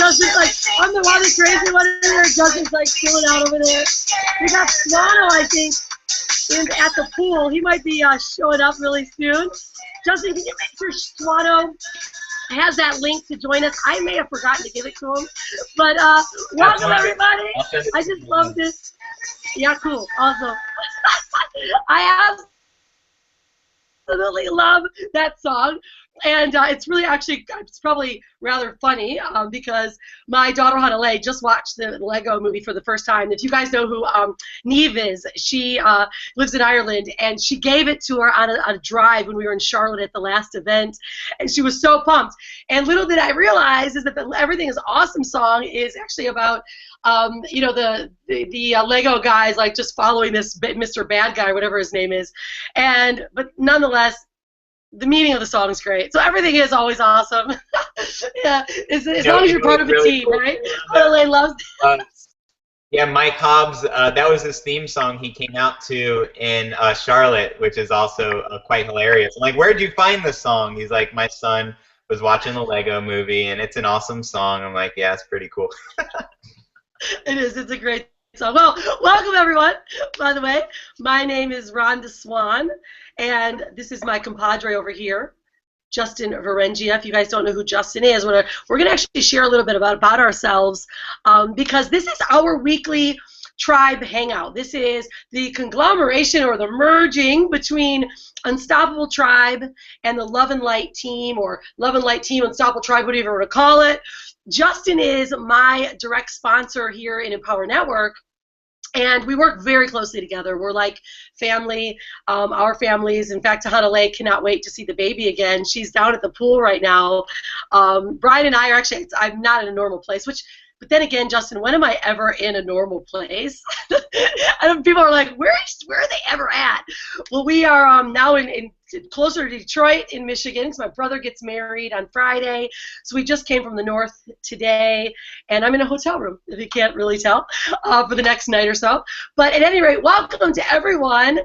Justin's like, I'm the one that's crazy one in there. Justin's like chilling out over there. We got Swano, I think, at the pool. He might be showing up really soon. Justin, can you make sure Swano has that link to join us? I may have forgotten to give it to him. But welcome, everybody. I just love this. Yeah, cool. Awesome. I absolutely love that song. And it's really actually, it's probably rather funny because my daughter Hanalei just watched the Lego movie for the first time. If you guys know who Neve is, she lives in Ireland, and she gave it to her on a drive when we were in Charlotte at the last event, and she was so pumped. And little did I realize is that the Everything is Awesome song is actually about you know, the Lego guys like just following this Mr. Bad Guy, whatever his name is, but nonetheless, the meaning of the song is great. So everything is always awesome. Yeah, as long as you're part of a team, cool, right? Hanalei loves that. Yeah, Mike Hobbs, that was his theme song he came out to in Charlotte, which is also quite hilarious. I'm like, where'd you find this song? He's like, my son was watching the Lego movie, and it's an awesome song. I'm like, yeah, it's pretty cool. It is. It's a great song. Well, welcome, everyone, by the way. My name is Rhonda Swan, and this is my compadre over here, Justin Varengia. If you guys don't know who Justin is, we're going to actually share a little bit about ourselves because this is our weekly tribe hangout. This is the conglomeration or the merging between Unstoppable Tribe and the Love and Light team, or Love and Light team, Unstoppable Tribe, whatever you want to call it. Justin is my direct sponsor here in Empower Network, and we work very closely together. We're like family, our families. In fact, Hanalei cannot wait to see the baby again. She's down at the pool right now. Brian and I are actually, I'm not in a normal place, but then again, Justin, when am I ever in a normal place? And people are like, where are they ever at? Well, we are now in closer to Detroit in Michigan, because my brother gets married on Friday. So we just came from the north today, and I'm in a hotel room, if you can't really tell, for the next night or so. But at any rate, welcome to everyone.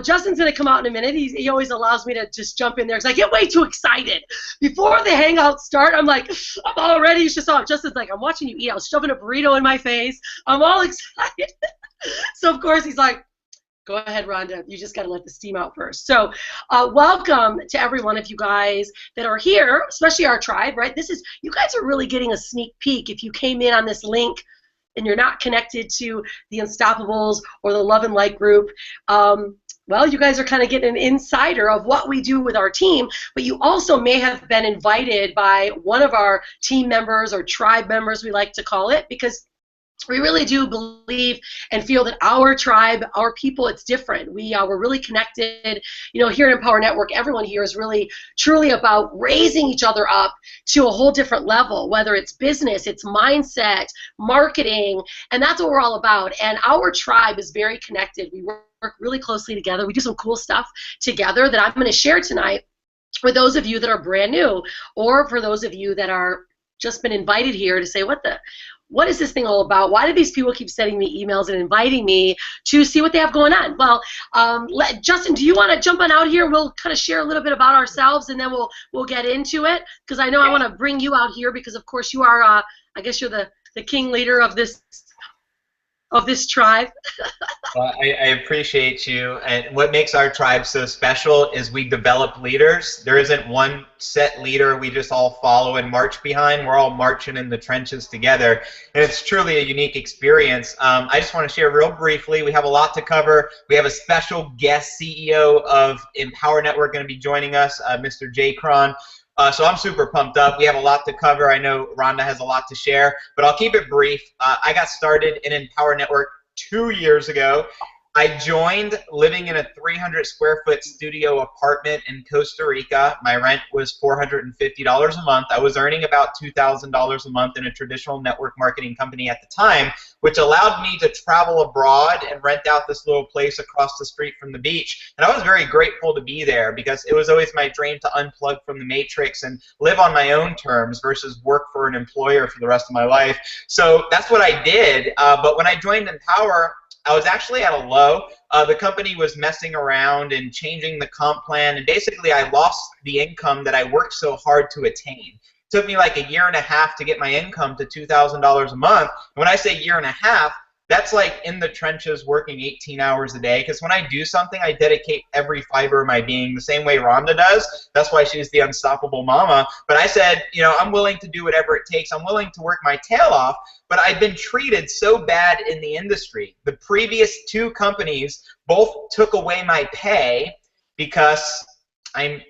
Justin's going to come out in a minute. He always allows me to just jump in there because I get way too excited. Before the hangouts start, I'm like, I'm all ready. You should saw it. Justin's like, I'm watching you eat. I was shoving a burrito in my face. I'm all excited. So, of course, he's like, go ahead, Rhonda. You just got to let the steam out first. So welcome to every one of you guys that are here, especially our tribe, right? You guys are really getting a sneak peek. If you came in on this link and you're not connected to the Unstoppables or the Love and Light group, well, you guys are kind of getting an insider of what we do with our team, but you also may have been invited by one of our team members or tribe members, we like to call it, because we really do believe and feel that our tribe, our people, it's different. We're really connected. You know, here at Empower Network, everyone here is really, truly about raising each other up to a whole different level, whether it's business, it's mindset, marketing, and that's what we're all about. And our tribe is very connected. We work really closely together. We do some cool stuff together that I'm going to share tonight for those of you that are brand new, or for those of you that are just been invited here to say, what is this thing all about? Why do these people keep sending me emails and inviting me to see what they have going on? Well, Justin, do you want to jump on out here? We'll kind of share a little bit about ourselves, and then we'll get into it, because I know I want to bring you out here because, of course, you are, I guess you're the king leader of this tribe. Well, I appreciate you, and what makes our tribe so special is we develop leaders. There isn't one set leader we just all follow and march behind. We're all marching in the trenches together, and it's truly a unique experience. I just want to share real briefly, we have a lot to cover. We have a special guest CEO of Empower Network going to be joining us, Mr. J-Cron. So I'm super pumped up. We have a lot to cover. I know Rhonda has a lot to share, but I'll keep it brief. I got started in Empower Network 2 years ago. I joined living in a 300 square foot studio apartment in Costa Rica. My rent was $450 a month. I was earning about $2,000 a month in a traditional network marketing company at the time, which allowed me to travel abroad and rent out this little place across the street from the beach. And I was very grateful to be there because it was always my dream to unplug from the matrix and live on my own terms versus work for an employer for the rest of my life. So that's what I did. But when I joined Empower, I was actually at a low. The company was messing around and changing the comp plan, and basically I lost the income that I worked so hard to attain. took me like a year and a half to get my income to $2,000 a month. When I say year and a half, that's like in the trenches working 18 hours a day, because when I do something, I dedicate every fiber of my being the same way Rhonda does. That's why she's the unstoppable mama. But I said, you know, I'm willing to do whatever it takes. I'm willing to work my tail off, but I've been treated so bad in the industry. The previous two companies both took away my pay because I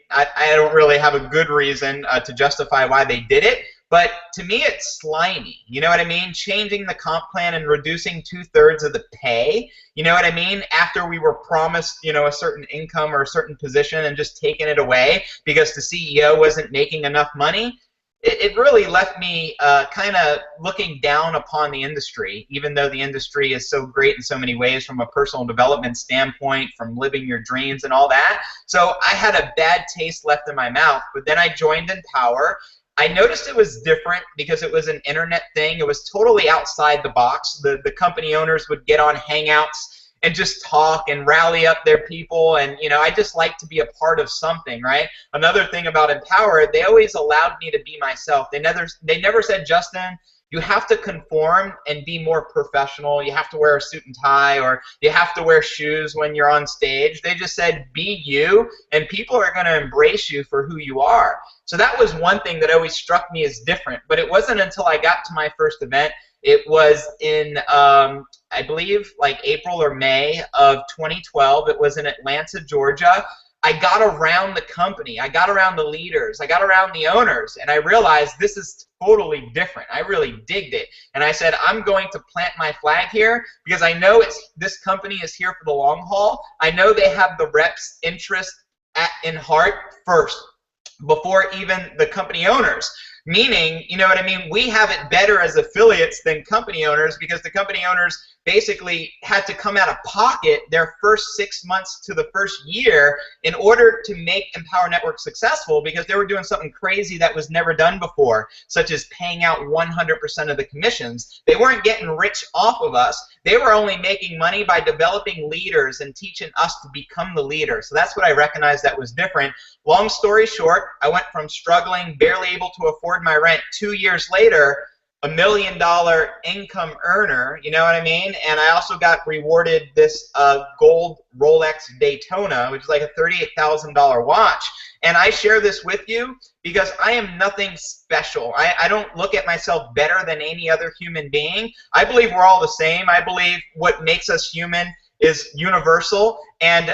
don't really have a good reason to justify why they did it. But to me, it's slimy. You know what I mean? Changing the comp plan and reducing 2/3 of the pay. You know what I mean? After we were promised, you know, a certain income or a certain position and just taking it away because the CEO wasn't making enough money. It really left me kind of looking down upon the industry, even though the industry is so great in so many ways from a personal development standpoint, from living your dreams and all that. So I had a bad taste left in my mouth. But then I joined Empower. I noticed it was different because it was an internet thing. It was totally outside the box. The company owners would get on Hangouts and just talk and rally up their people, and you know, I just like to be a part of something, right? Another thing about Empower, they always allowed me to be myself. They never said, Justin, you have to conform and be more professional. You have to wear a suit and tie, or you have to wear shoes when you're on stage. They just said, be you, and people are going to embrace you for who you are. So that was one thing that always struck me as different. But it wasn't until I got to my first event. It was in, I believe, like April or May of 2012. It was in Atlanta, Georgia. I got around the company. I got around the leaders. I got around the owners. And I realized this is totally different. I really digged it. And I said, I'm going to plant my flag here because I know this company is here for the long haul. I know they have the reps' interest in heart first, before even the company owners. Meaning, you know what I mean, we have it better as affiliates than company owners, because the company owners basically had to come out of pocket their first 6 months to the first year in order to make Empower Network successful, because they were doing something crazy that was never done before, such as paying out 100% of the commissions. They weren't getting rich off of us. They were only making money by developing leaders and teaching us to become the leader. So that's what I recognized that was different. Long story short, I went from struggling, barely able to afford my rent, 2 years later, $1 million income earner, you know what I mean? And I also got rewarded this gold Rolex Daytona, which is like a $38,000 watch. And I share this with you because I am nothing special. I don't look at myself better than any other human being. I believe we're all the same. I believe what makes us human is universal, and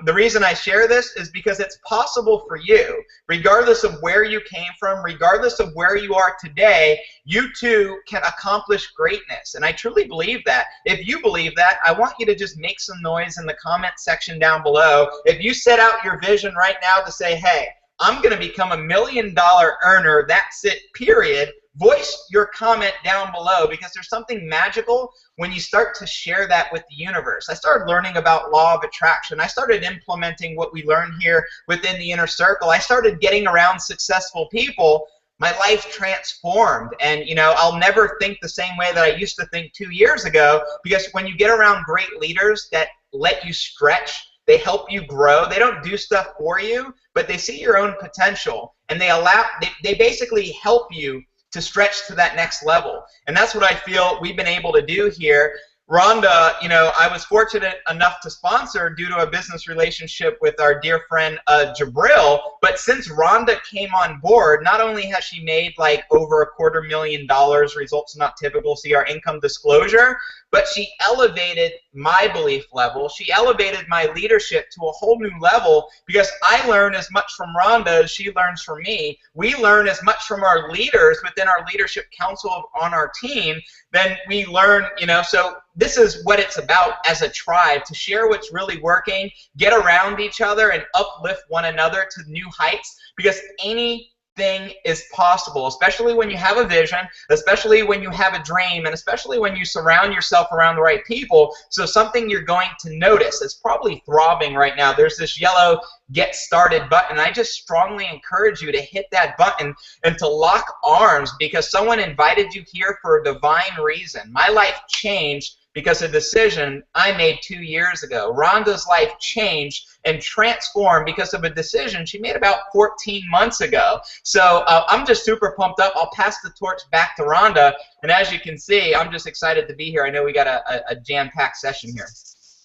the reason I share this is because it's possible for you, regardless of where you came from, regardless of where you are today, you too can accomplish greatness, and I truly believe that. If you believe that, I want you to just make some noise in the comment section down below. If you set out your vision right now to say, hey, I'm going to become $1 million earner, that's it, period. Voice your comment down below, because there's something magical when you start to share that with the universe. I started learning about law of attraction. I started implementing what we learn here within the inner circle. I started getting around successful people. My life transformed, and you know, I'll never think the same way that I used to think 2 years ago, because when you get around great leaders that let you stretch, they help you grow. They don't do stuff for you, but they see your own potential, and they basically help you to stretch to that next level. And that's what I feel we've been able to do here. Rhonda, you know, I was fortunate enough to sponsor due to a business relationship with our dear friend Jabril, but since Rhonda came on board, not only has she made like over $250,000, results not typical, see our income disclosure, but she elevated my belief level. She elevated my leadership to a whole new level, because I learn as much from Rhonda as she learns from me. We learn as much from our leaders within our leadership council on our team than we learn, you know. So this is what it's about as a tribe, to share what's really working, get around each other, and uplift one another to new heights, because anything is possible, especially when you have a vision, especially when you have a dream, and especially when you surround yourself around the right people. So something you're going to notice, it's probably throbbing right now. There's this yellow get started button. I just strongly encourage you to hit that button and to lock arms, because someone invited you here for a divine reason. My life changed because a decision I made 2 years ago. Rhonda's life changed and transformed because of a decision she made about 14 months ago. So I'm just super pumped up. I'll pass the torch back to Rhonda. And as you can see, I'm just excited to be here. I know we got a jam-packed session here.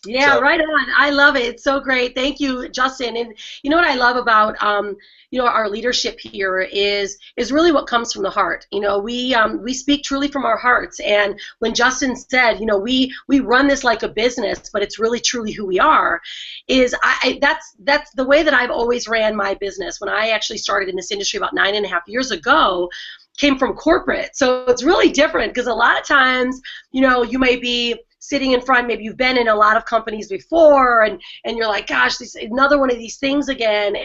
Yeah, right on. I love it. It's so great. Thank you, Justin. And you know what I love about our leadership here is really what comes from the heart. We speak truly from our hearts. And when Justin said, we run this like a business, but it's really truly who we are, that's the way that I've always ran my business. When I actually started in this industry about 9.5 years ago, came from corporate. So it's really different because a lot of times, you may be sitting in front, maybe you've been in a lot of companies before, and you're like, gosh, this another one of these things again,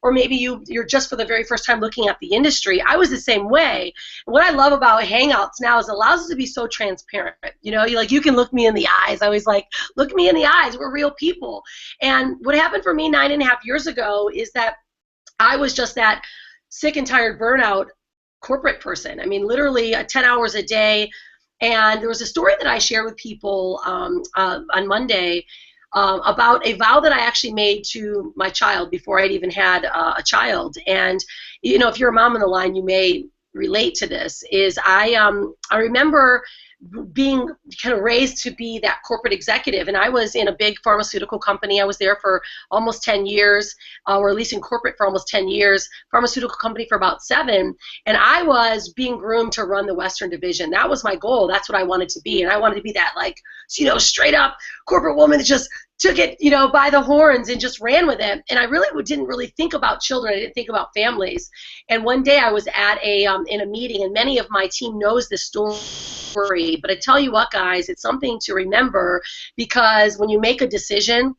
or maybe you're just for the very first time looking at the industry. I was the same way. And what I love about Hangouts now is it allows us to be so transparent. You can look me in the eyes. I always like, look me in the eyes. We're real people. And what happened for me 9.5 years ago is that I was just that sick and tired burnout corporate person. I mean, literally 10 hours a day. And there was a story that I shared with people on Monday about a vow that I actually made to my child before I'd even had a child. And if you're a mom on the line, you may relate to this. I remember being kind of raised to be that corporate executive, and I was in a big pharmaceutical company. I was there for almost 10 years, or at least in corporate for almost 10 years, pharmaceutical company for about 7, and I was being groomed to run the Western Division. That was my goal. That's what I wanted to be, and I wanted to be that, straight up corporate woman that just took it, by the horns and just ran with it. And I really didn't really think about children. I didn't think about families. And one day I was at in a meeting, and many of my team knows this story. But I tell you what, guys, it's something to remember, because when you make a decision,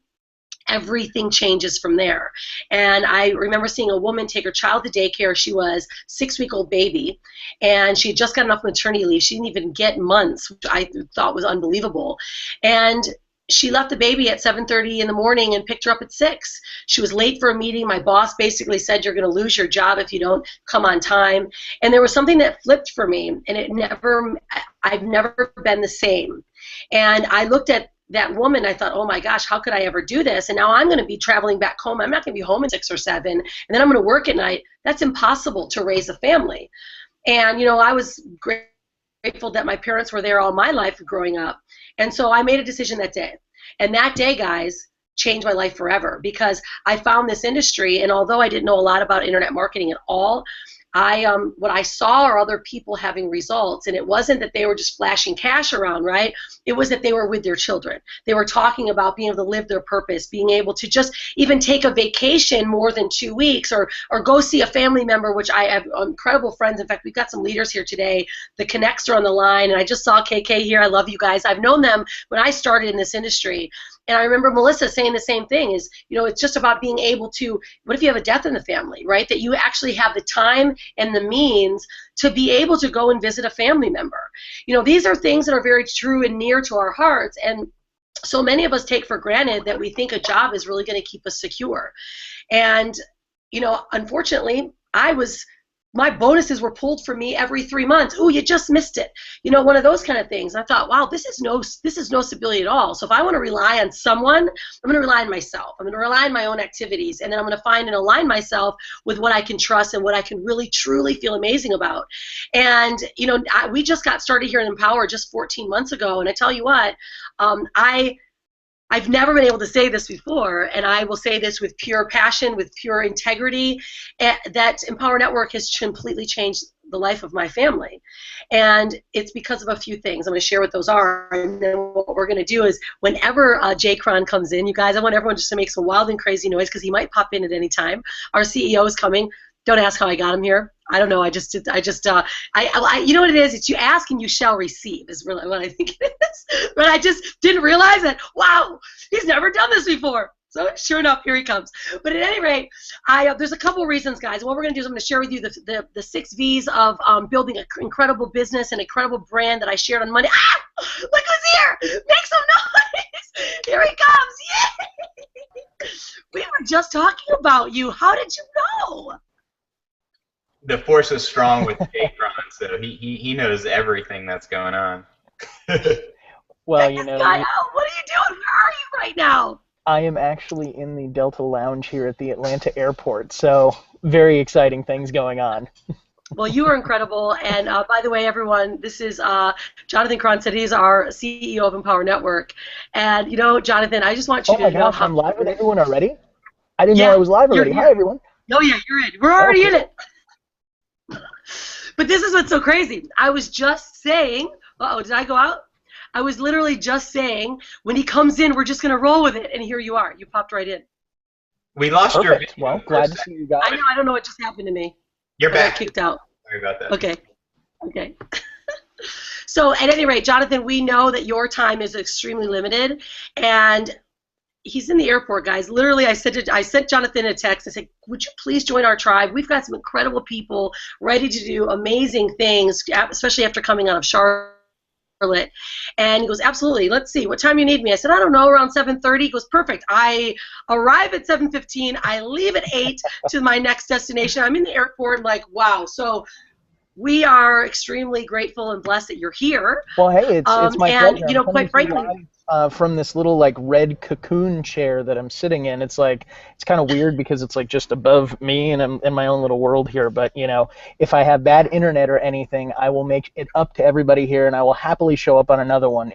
everything changes from there. And I remember seeing a woman take her child to daycare. She was a 6-week-old baby, and she had just got enough maternity leave. She didn't even get months, which I thought was unbelievable. And she left the baby at 7:30 in the morning and picked her up at 6. She was late for a meeting. My boss basically said, you're going to lose your job if you don't come on time. And there was something that flipped for me, and I've never been the same. And I looked at that woman, I thought, oh my gosh, how could I ever do this? And now I'm going to be traveling back home. I'm not going to be home at 6 or 7, and then I'm going to work at night. That's impossible to raise a family. And, I was grateful that my parents were there all my life growing up. And so I made a decision that day. And that day, guys, changed my life forever, because I found this industry, and although I didn't know a lot about internet marketing at all, what I saw are other people having results, and it wasn't that they were just flashing cash around, right? It was that they were with their children. They were talking about being able to live their purpose, being able to just even take a vacation more than 2 weeks, or go see a family member, which I have incredible friends. In fact, we've got some leaders here today. The Connects are on the line, and I just saw KK here. I love you guys. I've known them when I started in this industry. And I remember Melissa saying the same thing, is, it's just about being able to, what if you have a death in the family, right? That you actually have the time and the means to be able to go and visit a family member. These are things that are very true and near to our hearts. And so many of us take for granted that we think a job is really going to keep us secure. And, unfortunately, my bonuses were pulled from me every 3 months. Ooh, you just missed it. One of those kind of things. I thought, wow, this is no stability at all. So if I want to rely on someone, I'm going to rely on myself. I'm going to rely on my own activities, and then I'm going to find and align myself with what I can trust and what I can really, truly feel amazing about. And, we just got started here in Empower just 14 months ago, and I tell you what, I've never been able to say this before, and I will say this with pure passion, with pure integrity, that Empower Network has completely changed the life of my family. And it's because of a few things. I'm going to share what those are, and then what we're going to do is, whenever J-Cron comes in, you guys, I want everyone just to make some wild and crazy noise, because he might pop in at any time. Our CEO is coming. Don't ask how I got him here. I don't know. You know what it is? It's you ask and you shall receive is really what I think it is. But I just didn't realize that, wow, he's never done this before. So sure enough, here he comes. But at any rate, there's a couple reasons, guys. What we're going to do is I'm going to share with you the 6 V's of building an incredible business, an incredible brand that I shared on Monday. Ah! Look who's here! Make some noise! Here he comes! Yay! We were just talking about you. How did you know? The force is strong with J-Cron, so he knows everything that's going on. Well, Check you this know, guy out. What are you doing? Where are you right now? I am actually in the Delta Lounge here at the Atlanta airport, so very exciting things going on. Well, you are incredible. And by the way, everyone, this is Jonathan Cronstedt. He's our CEO of Empower Network. And, Jonathan, I just want you Oh my to know gosh, how. I'm live with everyone already? I didn't know I Yeah, was live you're already. Hi, here. everyone. Oh, yeah, you're in. We're Oh, already in cool. it. But this is what's so crazy. I was just saying, uh-oh, did I go out? I was literally just saying, when he comes in, we're just going to roll with it. And here you are. You popped right in. We lost your Perfect. video Well, for a glad to second. see you guys. I know. I don't know what just happened to me. You're I got back. kicked out. Sorry about that. Okay. Okay. So at any rate, Jonathan, we know that your time is extremely limited, and he's in the airport, guys. Literally, I sent Jonathan a text. I said, "Would you please join our tribe? We've got some incredible people ready to do amazing things, especially after coming out of Charlotte." And he goes, "Absolutely. Let's see. What time you need me?" I said, "I don't know. Around 7:30." He goes, "Perfect. I arrive at 7:15. I leave at 8 to my next destination. I'm in the airport." I'm like, wow. So we are extremely grateful and blessed that you're here. Well, hey, it's my And, pleasure. I'm coming quite to you frankly, live from this little like red cocoon chair that I'm sitting in. It's kind of weird because it's like just above me and I'm in my own little world here. But if I have bad internet or anything, I will make it up to everybody here, and I will happily show up on another one.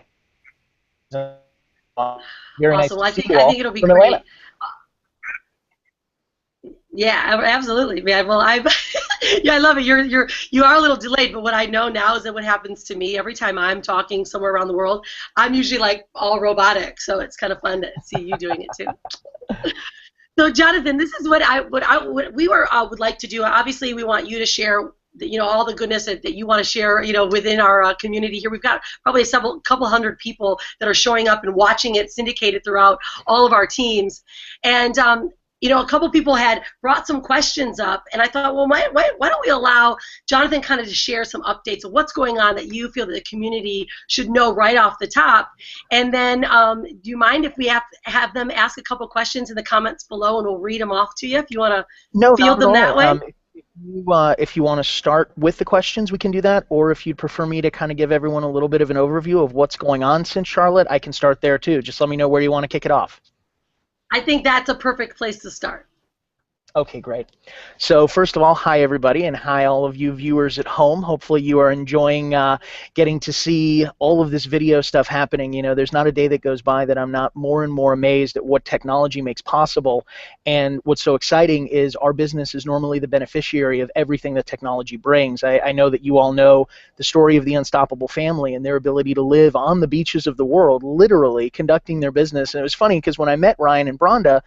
Very nice awesome. to Well, see you I all think it'll be from Atlanta. great. Yeah, absolutely. Yeah, well, yeah, I love it. You are a little delayed, but what I know now is that what happens to me every time I'm talking somewhere around the world, I'm usually like all robotic. So it's kind of fun to see you doing it too. So Jonathan, this is what we would like to do. Obviously, we want you to share all the goodness that you want to share within our community here. We've got probably couple hundred people that are showing up and watching it syndicated throughout all of our teams. And a couple people had brought some questions up, and I thought, well, why don't we allow Jonathan kind of to share some updates of what's going on that you feel that the community should know right off the top, and then do you mind if we have them ask a couple questions in the comments below, and we'll read them off to you if you want to No, field not at them that all. way? If you want to start with the questions, we can do that. Or if you'd prefer me to kind of give everyone a little bit of an overview of what's going on since Charlotte, I can start there too. Just let me know where you want to kick it off. I think that's a perfect place to start. Okay, great. So first of all, hi everybody, and hi all of you viewers at home. Hopefully you are enjoying getting to see all of this video stuff happening. There's not a day that goes by that I'm not more and more amazed at what technology makes possible. And what's so exciting is our business is normally the beneficiary of everything that technology brings. I know that you all know the story of the Unstoppable family and their ability to live on the beaches of the world, literally conducting their business. And it was funny because when I met Ryan and Rhonda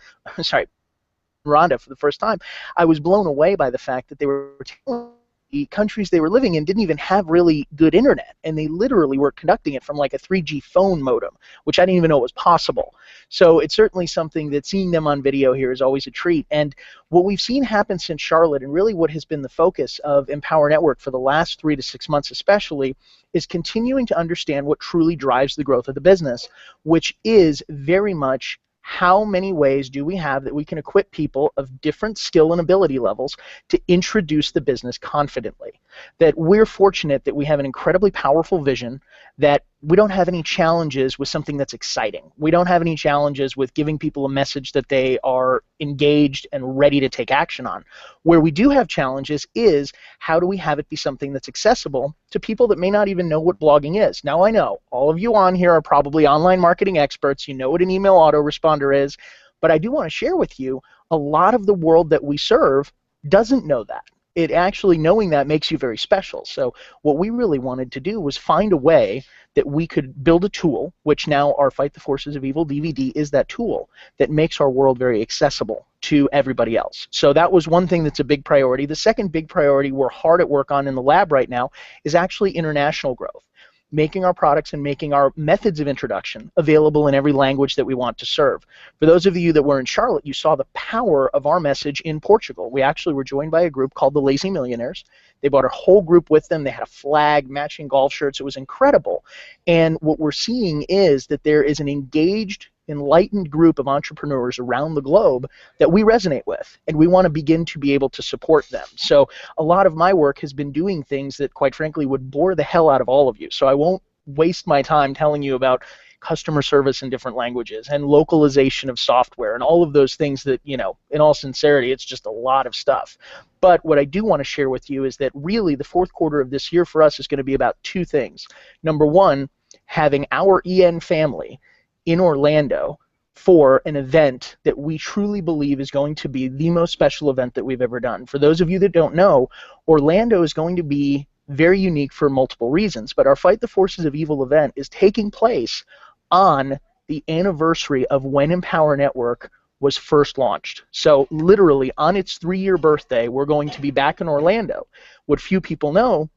for the first time, I was blown away by the fact that they were telling the countries they were living in didn't even have really good internet, and they literally were conducting it from like a 3G phone modem, which I didn't even know was possible. So it's certainly something that seeing them on video here is always a treat. And what we've seen happen since Charlotte, and really what has been the focus of Empower Network for the last 3 to 6 months especially, is continuing to understand what truly drives the growth of the business, which is very much how many ways do we have that we can equip people of different skill and ability levels to introduce the business confidently? That we're fortunate that we have an incredibly powerful vision, that we don't have any challenges with something that's exciting. We don't have any challenges with giving people a message that they are engaged and ready to take action on. Where we do have challenges is how do we have it be something that's accessible to people that may not even know what blogging is. Now I know all of you on here are probably online marketing experts. You know what an email autoresponder is, but I do want to share with you a lot of the world that we serve doesn't know that. It actually, knowing that makes you very special. So what we really wanted to do was find a way that we could build a tool, which now our Fight the Forces of Evil DVD is that tool that makes our world very accessible to everybody else. So that was one thing that's a big priority. The second big priority we're hard at work on in the lab right now is actually international growth, making our products and making our methods of introduction available in every language that we want to serve. For those of you that were in Charlotte, you saw the power of our message in Portugal. We actually were joined by a group called the Lazy Millionaires. They brought a whole group with them. They had a flag, matching golf shirts. It was incredible. And what we're seeing is that there is an engaged, enlightened group of entrepreneurs around the globe that we resonate with, and we want to begin to be able to support them. So a lot of my work has been doing things that, quite frankly, would bore the hell out of all of you. So I won't waste my time telling you about customer service in different languages and localization of software and all of those things that, in all sincerity, it's just a lot of stuff. But what I do want to share with you is that really the fourth quarter of this year for us is going to be about two things. Number one, having our EN family in Orlando for an event that we truly believe is going to be the most special event that we've ever done. For those of you that don't know, Orlando is going to be very unique for multiple reasons, but our Fight the Forces of Evil event is taking place on the anniversary of when Empower Network was first launched. So literally on its 3-year birthday, we're going to be back in Orlando. What few people know,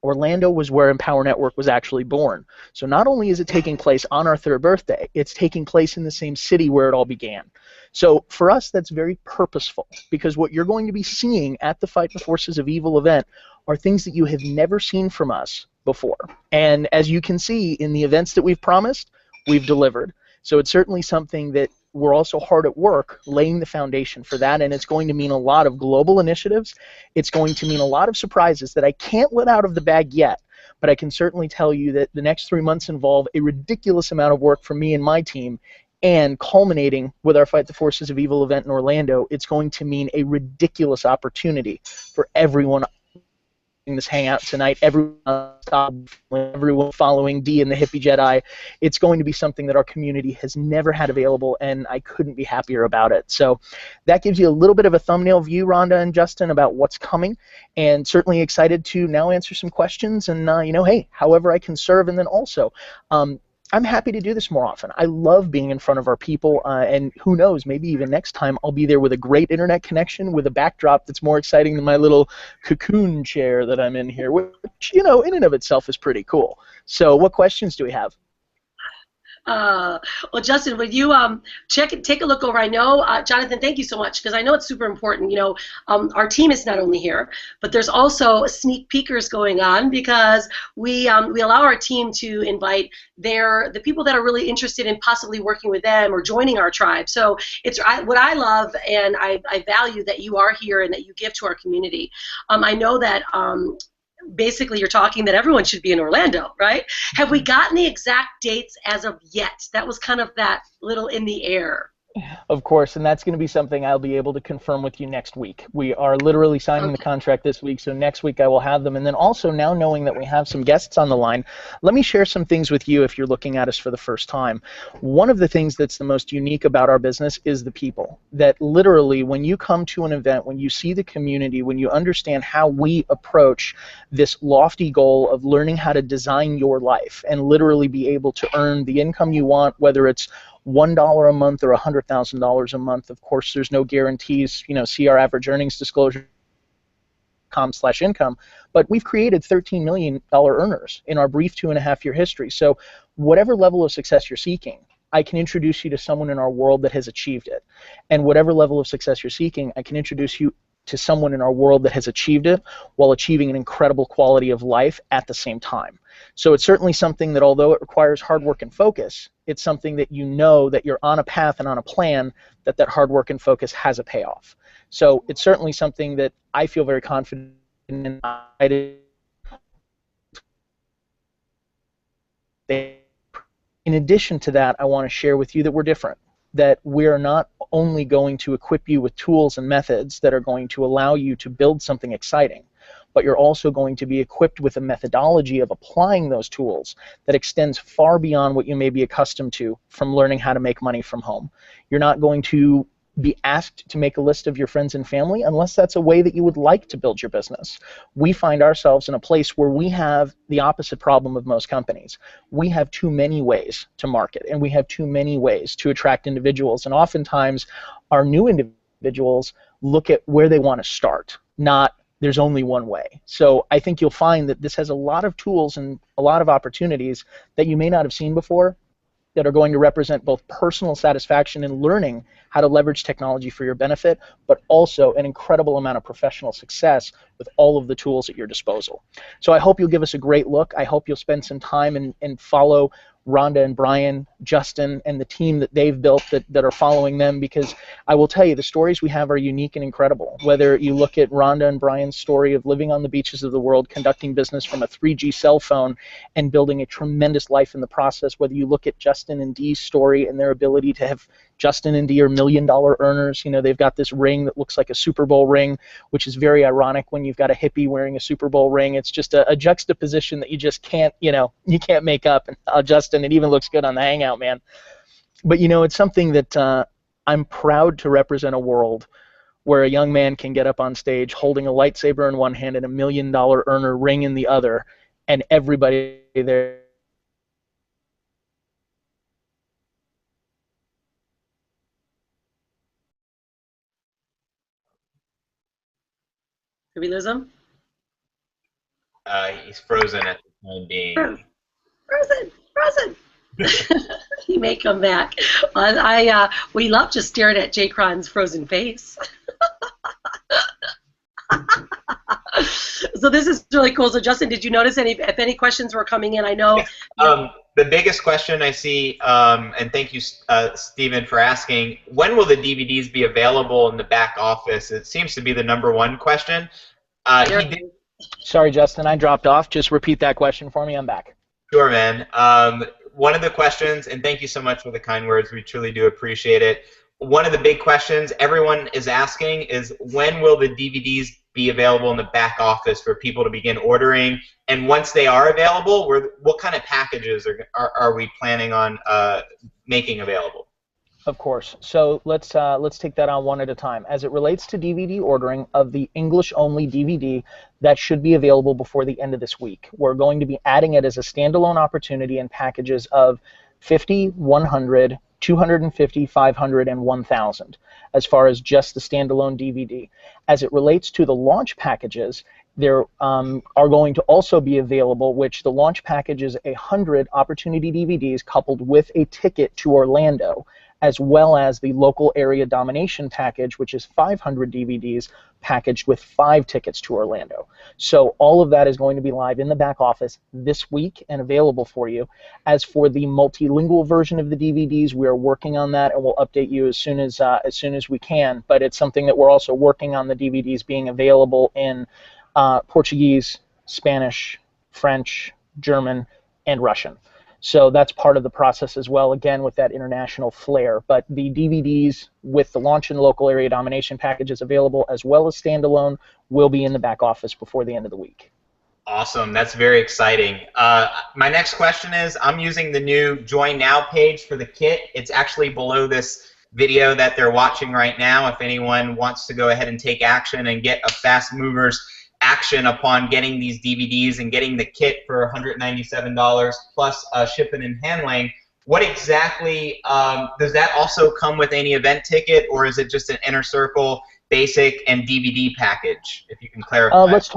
Orlando was where Empower Network was actually born. So not only is it taking place on our 3rd birthday, it's taking place in the same city where it all began. So for us, that's very purposeful, because what you're going to be seeing at the Fight the Forces of Evil event are things that you have never seen from us before. And as you can see in the events that we've promised, we've delivered. So it's certainly something that we're also hard at work laying the foundation for that, and it's going to mean a lot of global initiatives. It's going to mean a lot of surprises that I can't let out of the bag yet, but I can certainly tell you that the next 3 months involve a ridiculous amount of work from me and my team, and culminating with our Fight the Forces of Evil event in Orlando, it's going to mean a ridiculous opportunity for everyone in this hangout tonight, everyone following D and the Hippie Jedi. It's going to be something that our community has never had available, and I couldn't be happier about it. So that gives you a little bit of a thumbnail view, Rhonda and Justin, about what's coming, and certainly excited to now answer some questions and, hey, however I can serve. And then also, I'm happy to do this more often. I love being in front of our people, and who knows, maybe even next time I'll be there with a great internet connection with a backdrop that's more exciting than my little cocoon chair that I'm in here, which, in and of itself is pretty cool. So what questions do we have? Well, Justin, would you take a look over? I know, Jonathan, thank you so much, because I know it's super important. Our team is not only here, but there's also sneak peekers going on, because we allow our team to invite the people that are really interested in possibly working with them or joining our tribe. So it's what I love, and I value that you are here and that you give to our community. I know that basically you're talking that everyone should be in Orlando, right? Have we gotten the exact dates as of yet? That was kind of that little in the air. Of course, and that's going to be something I'll be able to confirm with you next week. We are literally signing the contract this week, so next week I will have them. And then also, now knowing that we have some guests on the line, let me share some things with you if you're looking at us for the first time. One of the things that's the most unique about our business is the people. That literally, when you come to an event, when you see the community, when you understand how we approach this lofty goal of learning how to design your life and literally be able to earn the income you want, whether it's $1 a month or $100,000 a month. Of course, there's no guarantees. See our average earnings disclosure .com/income, but we've created $13 million earners in our brief 2.5-year history. So whatever level of success you're seeking, I can introduce you to someone in our world that has achieved it. And whatever level of success you're seeking, I can introduce you to someone in our world that has achieved it while achieving an incredible quality of life at the same time. So it's certainly something that, although it requires hard work and focus, it's something that that you're on a path and on a plan that hard work and focus has a payoff. So it's certainly something that I feel very confident in. In addition to that, I want to share with you that we're different. That we're not only going to equip you with tools and methods that are going to allow you to build something exciting, but you're also going to be equipped with a methodology of applying those tools that extends far beyond what you may be accustomed to from learning how to make money from home. You're not going to be asked to make a list of your friends and family unless that's a way that you would like to build your business. We find ourselves in a place where we have the opposite problem of most companies. We have too many ways to market, and we have too many ways to attract individuals, and oftentimes our new individuals look at where they want to start, not there's only one way. So I think you'll find that this has a lot of tools and a lot of opportunities that you may not have seen before, that are going to represent both personal satisfaction in learning how to leverage technology for your benefit, but also an incredible amount of professional success with all of the tools at your disposal. So I hope you'll give us a great look. I hope you'll spend some time and follow Rhonda and Brian, Justin, and the team that they've built that are following them, because I will tell you, the stories we have are unique and incredible. Whether you look at Rhonda and Brian's story of living on the beaches of the world, conducting business from a 3G cell phone, and building a tremendous life in the process, whether you look at Justin and Dee's story and their ability to have, Justin and Dee are $1 million earners. You know, they've got this ring that looks like a Super Bowl ring, which is very ironic when you've got a hippie wearing a Super Bowl ring. It's just a juxtaposition that you just can't, you can't make up. And Justin, it even looks good on the Hangout, man. But, it's something that I'm proud to represent a world where a young man can get up on stage holding a lightsaber in one hand and $1 million earner ring in the other, and everybody there. Did we lose him? He's frozen at the time being. Frozen. He may come back. We love just staring at J-Cron's frozen face. So this is really cool. So Justin, did you notice if any questions were coming in? I know. The biggest question I see, and thank you, Stephen, for asking, when will the DVDs be available in the back office? It seems to be the #1 question. Sorry, Justin, I dropped off. Just repeat that question for me. I'm back. Sure, man. One of the questions, and thank you so much for the kind words. We truly do appreciate it. One of the big questions everyone is asking is, when will the DVDs be available in the back office for people to begin ordering? And once they are available, what kind of packages are we planning on making available? Of course. So let's take that on one at a time. As it relates to DVD ordering of the English-only DVD, that should be available before the end of this week. We're going to be adding it as a standalone opportunity in packages of 50, 100, 250, 500, and 1,000, as far as just the standalone DVD. As it relates to the launch packages, there are going to also be available, which the launch package is 100 opportunity DVDs coupled with a ticket to Orlando, as well as the local area domination package, which is 500 DVDs packaged with 5 tickets to Orlando. So all of that is going to be live in the back office this week and available for you. As for the multilingual version of the DVDs, we are working on that, and we'll update you as soon as we can. But it's something that we're also working on, the DVDs being available in Portuguese, Spanish, French, German, and Russian. So that's part of the process as well, again, with that international flair. But the DVDs with the launch and local area domination packages available, as well as standalone, will be in the back office before the end of the week. Awesome. That's very exciting. My next question is, I'm using the new Join Now page for the kit. It's actually below this video that they're watching right now. If anyone wants to go ahead and take action and get a fast movers action upon getting these DVDs and getting the kit for $197 plus shipping and handling, what exactly does that also come with any event ticket, or is it just an Inner Circle basic and DVD package? If you can clarify. Let's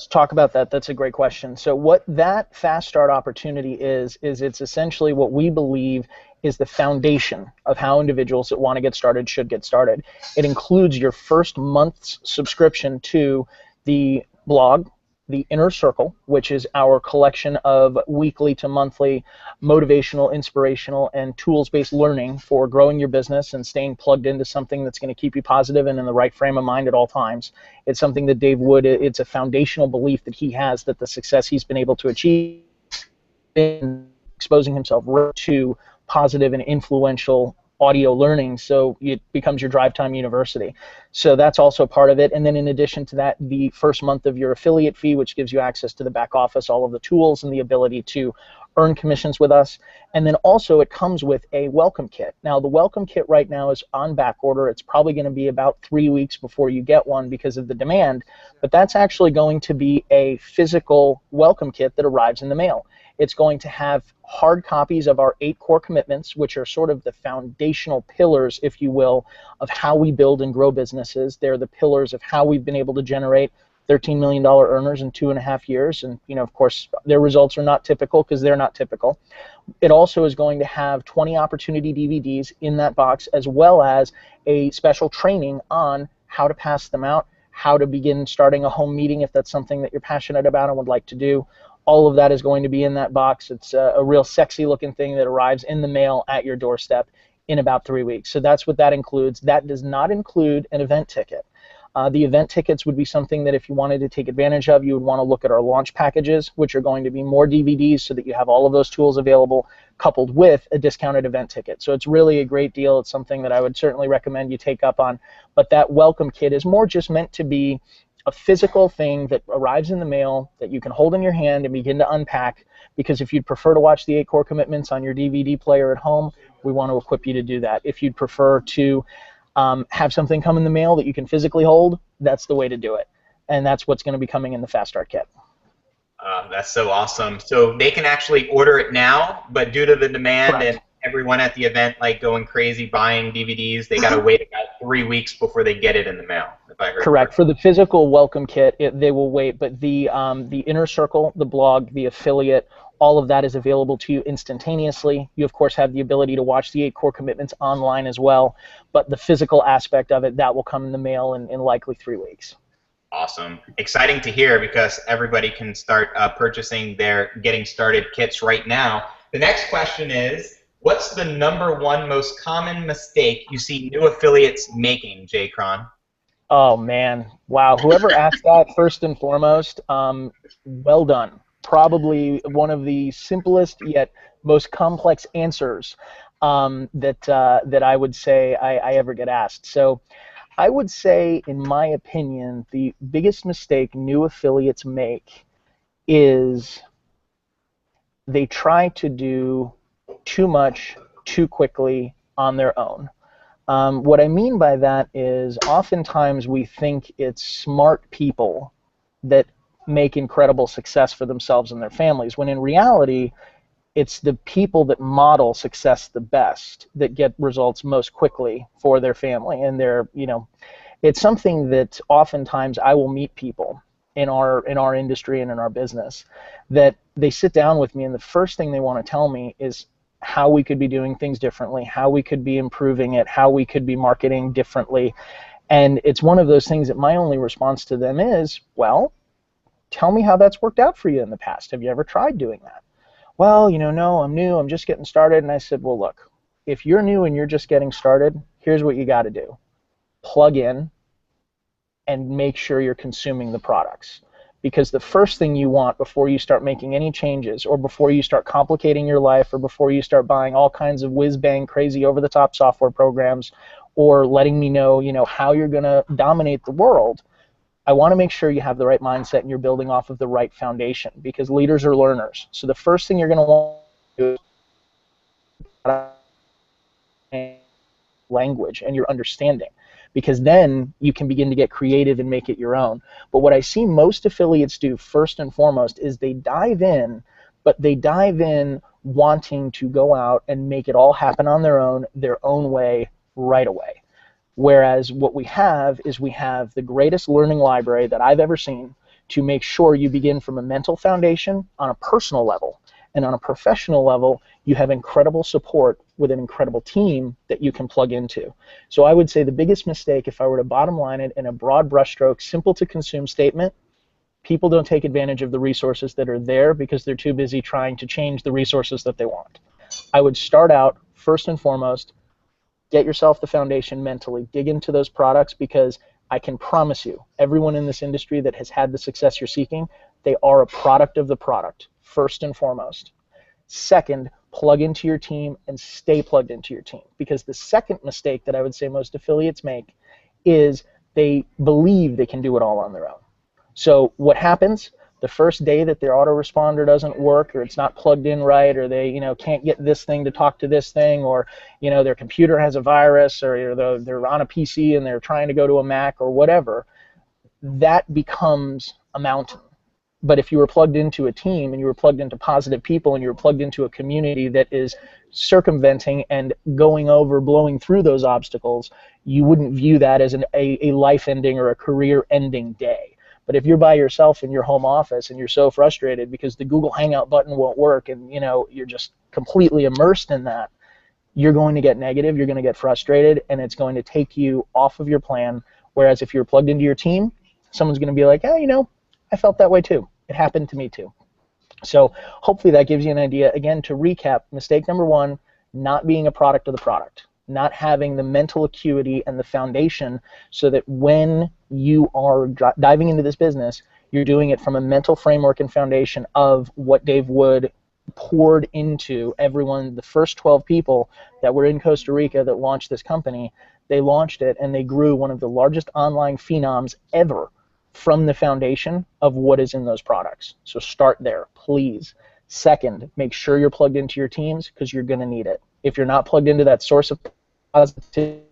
talk about that. That's a great question. So what that fast start opportunity is it's essentially what we believe is the foundation of how individuals that want to get started should get started. It includes your first month's subscription to the blog, the Inner Circle, which is our collection of weekly to monthly motivational, inspirational, and tools-based learning for growing your business and staying plugged into something that's going to keep you positive and in the right frame of mind at all times. It's something that Dave Wood, it's a foundational belief that he has, that the success he's been able to achieve in exposing himself to positive and influential audio learning, so it becomes your drive time university. So that's also part of it. And then in addition to that, the first month of your affiliate fee, which gives you access to the back office, all of the tools, and the ability to earn commissions with us. And then also it comes with a welcome kit. Now the welcome kit right now is on back order. It's probably going to be about 3 weeks before you get one because of the demand, but that's actually going to be a physical welcome kit that arrives in the mail. It's going to have hard copies of our 8 core commitments, which are sort of the foundational pillars, if you will, of how we build and grow businesses. They're the pillars of how we've been able to generate $13 million earners in 2.5 years. And, of course, their results are not typical because they're not typical. It also is going to have 20 opportunity DVDs in that box, as well as a special training on how to pass them out, how to begin starting a home meeting if that's something that you're passionate about and would like to do. All of that is going to be in that box. It's a real sexy looking thing that arrives in the mail at your doorstep in about 3 weeks. So that's what that includes. That does not include an event ticket. The event tickets would be something that if you wanted to take advantage of, you would want to look at our launch packages, which are going to be more DVDs so that you have all of those tools available, coupled with a discounted event ticket. So it's really a great deal. It's something that I would certainly recommend you take up on. But that welcome kit is more just meant to be a physical thing that arrives in the mail that you can hold in your hand and begin to unpack, because if you'd prefer to watch the 8 Core Commitments on your DVD player at home, we want to equip you to do that. If you'd prefer to have something come in the mail that you can physically hold, that's the way to do it. And that's what's going to be coming in the Fast Start Kit. That's so awesome. So they can actually order it now, but due to the demand Correct. and everyone at the event like going crazy buying DVDs, they got to wait about 3 weeks before they get it in the mail, if I heard Correct. For the physical welcome kit, they will wait, but the Inner Circle, the blog, the affiliate, all of that is available to you instantaneously. You, of course, have the ability to watch the 8 Core Commitments online as well, but the physical aspect of it, that will come in the mail in likely 3 weeks. Awesome. Exciting to hear, because everybody can start purchasing their Getting Started kits right now. The next question is, what's the #1 most common mistake you see new affiliates making, J-Cron? Oh, man. Wow. Whoever asked that, first and foremost, well done. Probably one of the simplest yet most complex answers that I would say I ever get asked. So I would say, in my opinion, the biggest mistake new affiliates make is they try to do too much too quickly on their own. What I mean by that is oftentimes we think it's smart people that make incredible success for themselves and their families, when in reality, it's the people that model success the best that get results most quickly for their family. And it's something that oftentimes I will meet people in our industry and in our business that they sit down with me, and the first thing they want to tell me is how we could be doing things differently, how we could be improving it, how we could be marketing differently. And it's one of those things that my only response to them is, well, tell me how that's worked out for you in the past. Have you ever tried doing that? Well, no, I'm new, I'm just getting started. And I said, well, look, if you're new and you're just getting started, here's what you got to do. Plug in and make sure you're consuming the products. Because the first thing you want before you start making any changes, or before you start complicating your life, or before you start buying all kinds of whiz-bang crazy over-the-top software programs, or letting me know, how you're going to dominate the world, I want to make sure you have the right mindset and you're building off of the right foundation, because leaders are learners. So the first thing you're going to want to do is language and your understanding, because then you can begin to get creative and make it your own. But what I see most affiliates do first and foremost is they dive in, but they dive in wanting to go out and make it all happen on their own way, right away. Whereas what we have is we have the greatest learning library that I've ever seen to make sure you begin from a mental foundation on a personal level. And on a professional level, you have incredible support with an incredible team that you can plug into. So I would say the biggest mistake, if I were to bottom line it in a broad brushstroke, simple to consume statement, people don't take advantage of the resources that are there because they're too busy trying to change the resources that they want. I would start out, first and foremost, get yourself the foundation mentally, dig into those products, because I can promise you, everyone in this industry that has had the success you're seeking, they are a product of the product, first and foremost. Second, plug into your team and stay plugged into your team, because the second mistake that I would say most affiliates make is they believe they can do it all on their own. So what happens? The first day that their autoresponder doesn't work, or it's not plugged in right, or they can't get this thing to talk to this thing, or their computer has a virus, or they're on a PC and they're trying to go to a Mac or whatever, that becomes a mountain. But if you were plugged into a team and you were plugged into positive people and you were plugged into a community that is circumventing and blowing through those obstacles, you wouldn't view that as a life-ending or a career-ending day. But if you're by yourself in your home office and you're so frustrated because the Google Hangout button won't work, and you're just completely immersed in that, you're going to get negative, you're going to get frustrated, and it's going to take you off of your plan. Whereas if you're plugged into your team, someone's going to be like, I felt that way too. It happened to me too. So hopefully that gives you an idea. Again, to recap, mistake number one, not being a product of the product, not having the mental acuity and the foundation so that when you are diving into this business, you're doing it from a mental framework and foundation of what Dave Wood poured into everyone. The first 12 people that were in Costa Rica that launched this company, they launched it and they grew one of the largest online phenoms ever from the foundation of what is in those products. So start there, please. Second, make sure you're plugged into your teams because you're going to need it. If you're not plugged into that source of positivity,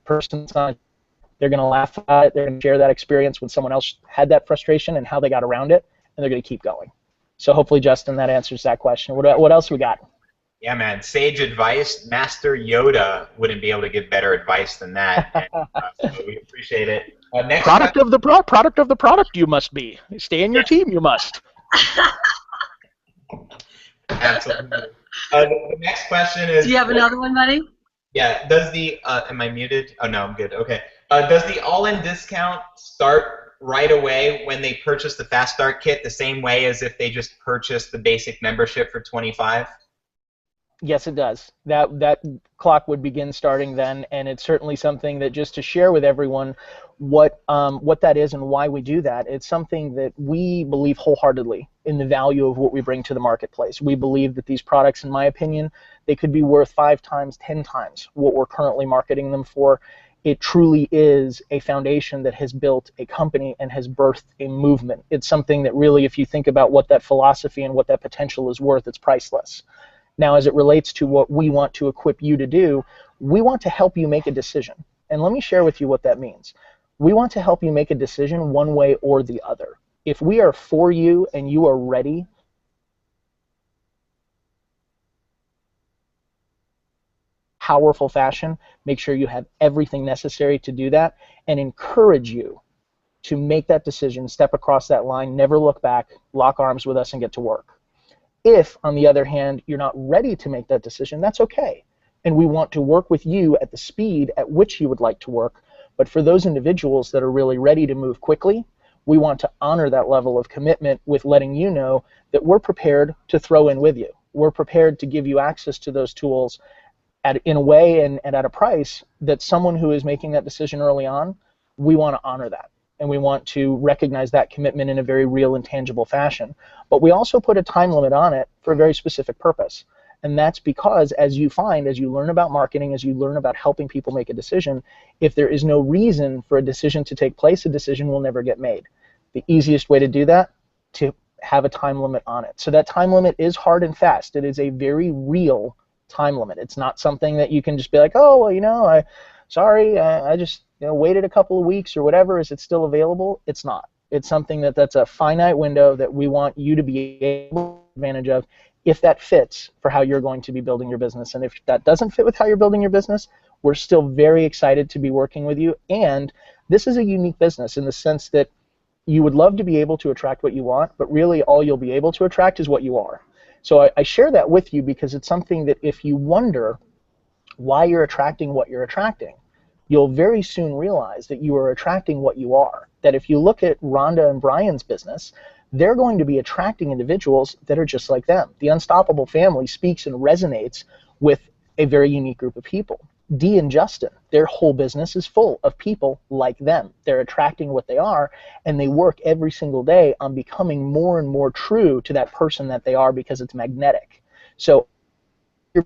person's not, they're going to laugh at it, they're going to share that experience when someone else had that frustration and how they got around it, and they're going to keep going. So hopefully, Justin, that answers that question. What else we got? Yeah, man, sage advice. Master Yoda wouldn't be able to give better advice than that. And, so we appreciate it. Next product of the product you must be. Stay in your team, you must. Absolutely. The next question is... Do you have another one, buddy? Yeah. Does the... am I muted? Oh, no, I'm good. Okay. Does the all-in discount start right away when they purchase the Fast Start Kit the same way as if they just purchased the basic membership for $25? Yes, it does. That clock would begin starting then, and it's certainly something that, just to share with everyone what that is and why we do that, it's something that we believe wholeheartedly in the value of what we bring to the marketplace. We believe that these products, in my opinion, they could be worth 5 times, 10 times what we're currently marketing them for. It truly is a foundation that has built a company and has birthed a movement. It's something that really, if you think about what that philosophy and what that potential is worth, it's priceless. Now, as it relates to what we want to equip you to do, we want to help you make a decision. And let me share with you what that means. We want to help you make a decision one way or the other. If we are for you and you are ready, powerful fashion, make sure you have everything necessary to do that, and encourage you to make that decision, step across that line, never look back, lock arms with us, and get to work. If, on the other hand, you're not ready to make that decision, that's okay. And we want to work with you at the speed at which you would like to work. But for those individuals that are really ready to move quickly, we want to honor that level of commitment with letting you know that we're prepared to throw in with you. We're prepared to give you access to those tools in a way and at a price that someone who is making that decision early on, we want to honor that. And we want to recognize that commitment in a very real and tangible fashion. But we also put a time limit on it for a very specific purpose. And that's because, as you find, as you learn about marketing, as you learn about helping people make a decision, if there is no reason for a decision to take place, a decision will never get made. The easiest way to do that, to have a time limit on it. So that time limit is hard and fast. It is a very real time limit. It's not something that you can just be like, oh, well, I just waited a couple of weeks or whatever. Is it still available? It's not. It's something that's a finite window that we want you to be able to take advantage of if that fits for how you're going to be building your business. And if that doesn't fit with how you're building your business, we're still very excited to be working with you. And this is a unique business in the sense that you would love to be able to attract what you want, but really all you'll be able to attract is what you are. So I share that with you because it's something that if you wonder why you're attracting what you're attracting, you'll very soon realize that you are attracting what you are. That if you look at Rhonda and Brian's business, they're going to be attracting individuals that are just like them. The Unstoppable family speaks and resonates with a very unique group of people. Dee and Justin, their whole business is full of people like them. They're attracting what they are, and they work every single day on becoming more and more true to that person that they are because it's magnetic. So if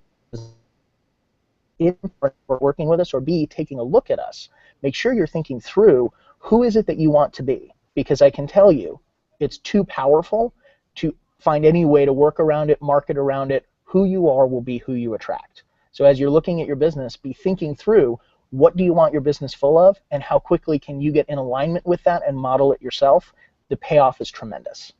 you're working with us, or B, taking a look at us, make sure you're thinking through who is it that you want to be, because I can tell you it's too powerful to find any way to work around it, market around it. Who you are will be who you attract. So as you're looking at your business, be thinking through what do you want your business full of and how quickly can you get in alignment with that and model it yourself. The payoff is tremendous.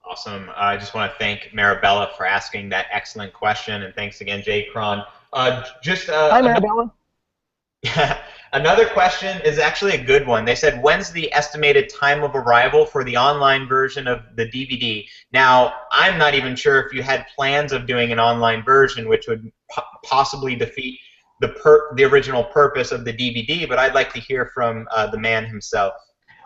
Awesome. I just want to thank Marabella for asking that excellent question, and thanks again, J-Cron. Hi, Marabella. Another question is actually a good one. They said, when's the estimated time of arrival for the online version of the DVD? Now, I'm not even sure if you had plans of doing an online version, which would possibly defeat the original purpose of the DVD, but I'd like to hear from the man himself.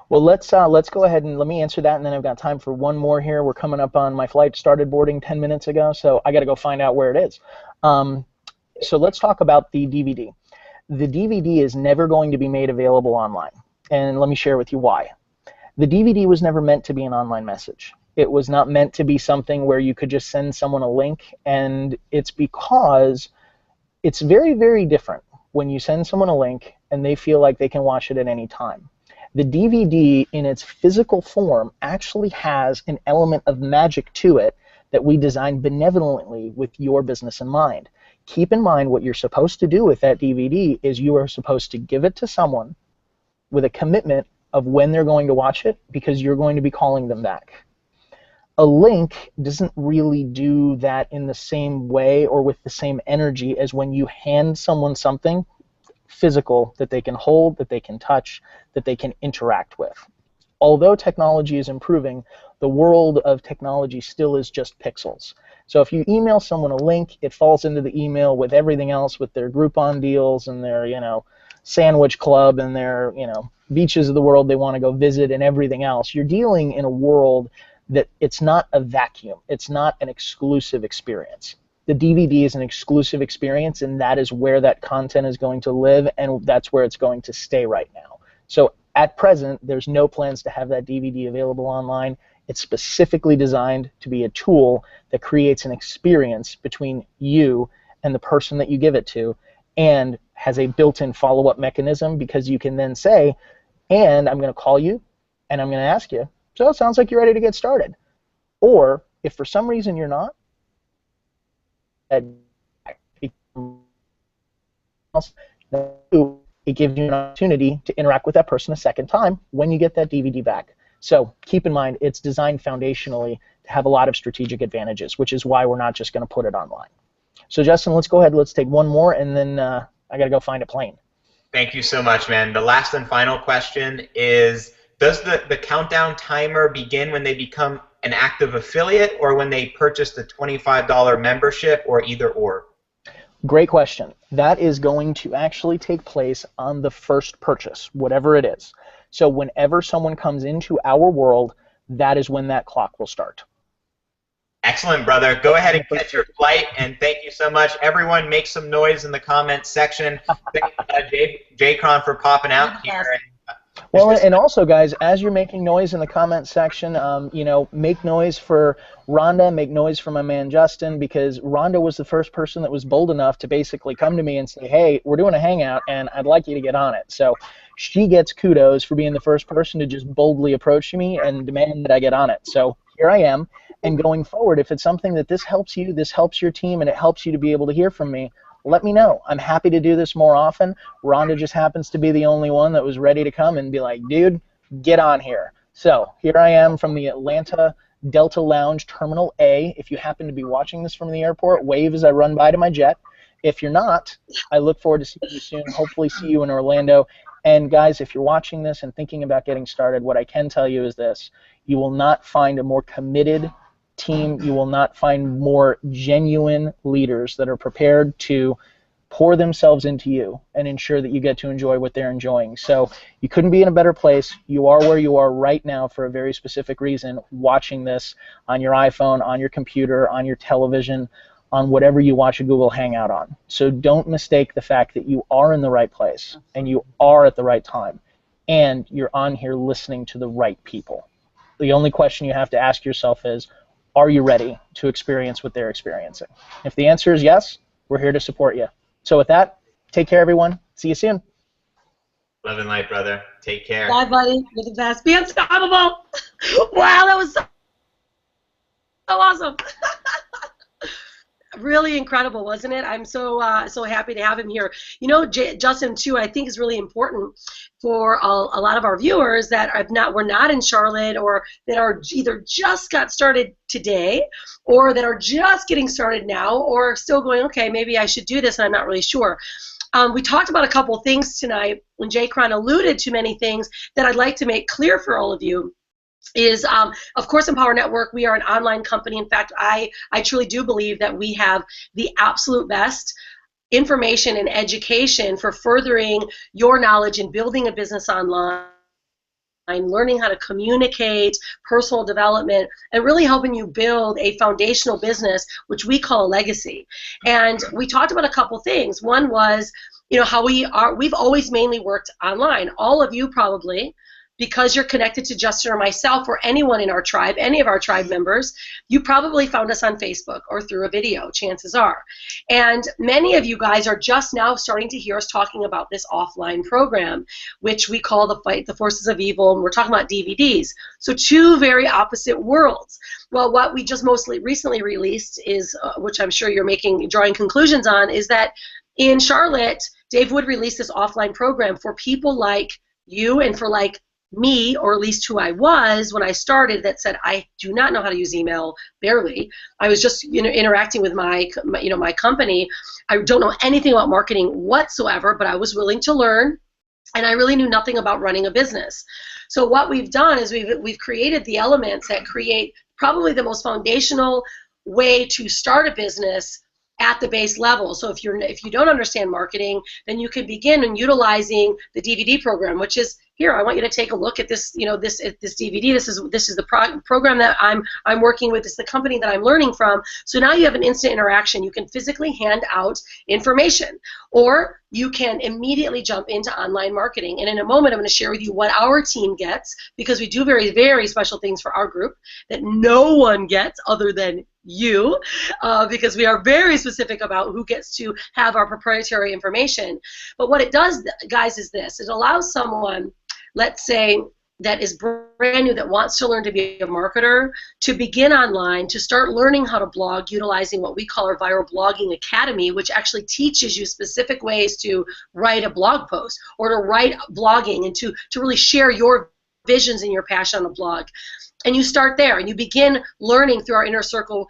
Well, let's go ahead and let me answer that, and then I've got time for one more here. We're coming up on my flight started boarding 10 minutes ago, so I got to go find out where it is. So let's talk about the DVD. The DVD is never going to be made available online, and let me share with you why. The DVD was never meant to be an online message. It was not meant to be something where you could just send someone a link, and it's because it's very, very different when you send someone a link and they feel like they can watch it at any time. The DVD in its physical form actually has an element of magic to it that we designed benevolently with your business in mind. Keep in mind what you're supposed to do with that DVD is you are supposed to give it to someone with a commitment of when they're going to watch it, because you're going to be calling them back. A link doesn't really do that in the same way or with the same energy as when you hand someone something physical that they can hold, that they can touch, that they can interact with. Although technology is improving, the world of technology still is just pixels. So if you email someone a link, it falls into the email with everything else, with their Groupon deals and their, sandwich club and their, beaches of the world they want to go visit and everything else. You're dealing in a world that it's not a vacuum. It's not an exclusive experience. The DVD is an exclusive experience, and that is where that content is going to live, and that's where it's going to stay right now. So at present, there's no plans to have that DVD available online. It's specifically designed to be a tool that creates an experience between you and the person that you give it to, and has a built-in follow-up mechanism, because you can then say, and I'm going to call you, and I'm going to ask you, so it sounds like you're ready to get started. Or if for some reason you're not, it gives you an opportunity to interact with that person a second time when you get that DVD back. So keep in mind, it's designed foundationally to have a lot of strategic advantages, which is why we're not just going to put it online. So Justin, let's go ahead, let's take one more, and then I got to go find a plane. Thank you so much, man. The last and final question is, does the countdown timer begin when they become an active affiliate, or when they purchase the $25 membership, or either or? Great question. That is going to actually take place on the first purchase, whatever it is. So whenever someone comes into our world, that is when that clock will start. Excellent, brother. Go ahead and catch your flight, and thank you so much. Everyone, make some noise in the comments section. Thank J-Cron for popping out here. Well, and also, guys, as you're making noise in the comment section, make noise for Rhonda, make noise for my man Justin, because Rhonda was the first person that was bold enough to basically come to me and say, hey, we're doing a hangout, and I'd like you to get on it. So she gets kudos for being the first person to just boldly approach me and demand that I get on it. So here I am. And going forward, if it's something that this helps you, this helps your team, and it helps you to be able to hear from me, let me know. I'm happy to do this more often. Rhonda just happens to be the only one that was ready to come and be like, dude, get on here. So here I am from the Atlanta Delta Lounge Terminal A. If you happen to be watching this from the airport, wave as I run by to my jet. If you're not, I look forward to seeing you soon. Hopefully see you in Orlando. And guys, if you're watching this and thinking about getting started, what I can tell you is this. You will not find a more committed team. You will not find more genuine leaders that are prepared to pour themselves into you and ensure that you get to enjoy what they're enjoying. So you couldn't be in a better place. You are where you are right now for a very specific reason, watching this on your iPhone, on your computer, on your television, on whatever you watch a Google Hangout on. So don't mistake the fact that you are in the right place and you are at the right time and you're on here listening to the right people. The only question you have to ask yourself is, are you ready to experience what they're experiencing? If the answer is yes, we're here to support you. So with that, take care, everyone. See you soon. Love and light, brother. Take care. Bye, buddy. You're the best. Be unstoppable. Wow, that was so awesome. Really incredible, wasn't it? I'm so happy to have him here. You know, Justin, too, I think is really important for a lot of our viewers that were not in Charlotte, or that are either just got started today, or that are just getting started now, or still going, okay, maybe I should do this and I'm not really sure. We talked about a couple things tonight, and J-Cron alluded to many things that I'd like to make clear for all of you. Is, of course, Empower Network, we are an online company. In fact, I truly do believe that we have the absolute best information and education for furthering your knowledge and building a business online, learning how to communicate, personal development, and really helping you build a foundational business, which we call a legacy. And we talked about a couple things. One was, you know, how we've always mainly worked online. All of you probably, because you're connected to Justin or myself or anyone in our tribe, any of our tribe members, you probably found us on Facebook or through a video, chances are. And many of you guys are just now starting to hear us talking about this offline program, which we call the Fight the Forces of Evil, and we're talking about DVDs. So two very opposite worlds. Well, what we just mostly recently released is, which I'm sure you're drawing conclusions on, is that in Charlotte, Dave Wood released this offline program for people like you and for like me, or at least who I was when I started, that said I do not know how to use email, barely. I was just, you know, interacting with my company. I don't know anything about marketing whatsoever, but I was willing to learn, and I really knew nothing about running a business. So what we've done is we've created the elements that create probably the most foundational way to start a business at the base level. So if you don't understand marketing, then you can begin in utilizing the DVD program, which is here. I want you to take a look at this. You know, this DVD. This is the program that I'm working with. This is the company that I'm learning from. So now you have an instant interaction. You can physically hand out information, or you can immediately jump into online marketing. And in a moment, I'm going to share with you what our team gets, because we do very, very special things for our group that no one gets other than you, because we are very specific about who gets to have our proprietary information. But what it does, guys, is this. It allows someone, let's say, that is brand new, that wants to learn to be a marketer, to begin online, to start learning how to blog utilizing what we call our Viral Blogging Academy, which actually teaches you specific ways to write a blog post or to write blogging and to really share your visions and your passion on a blog. And you start there, and you begin learning through our Inner Circle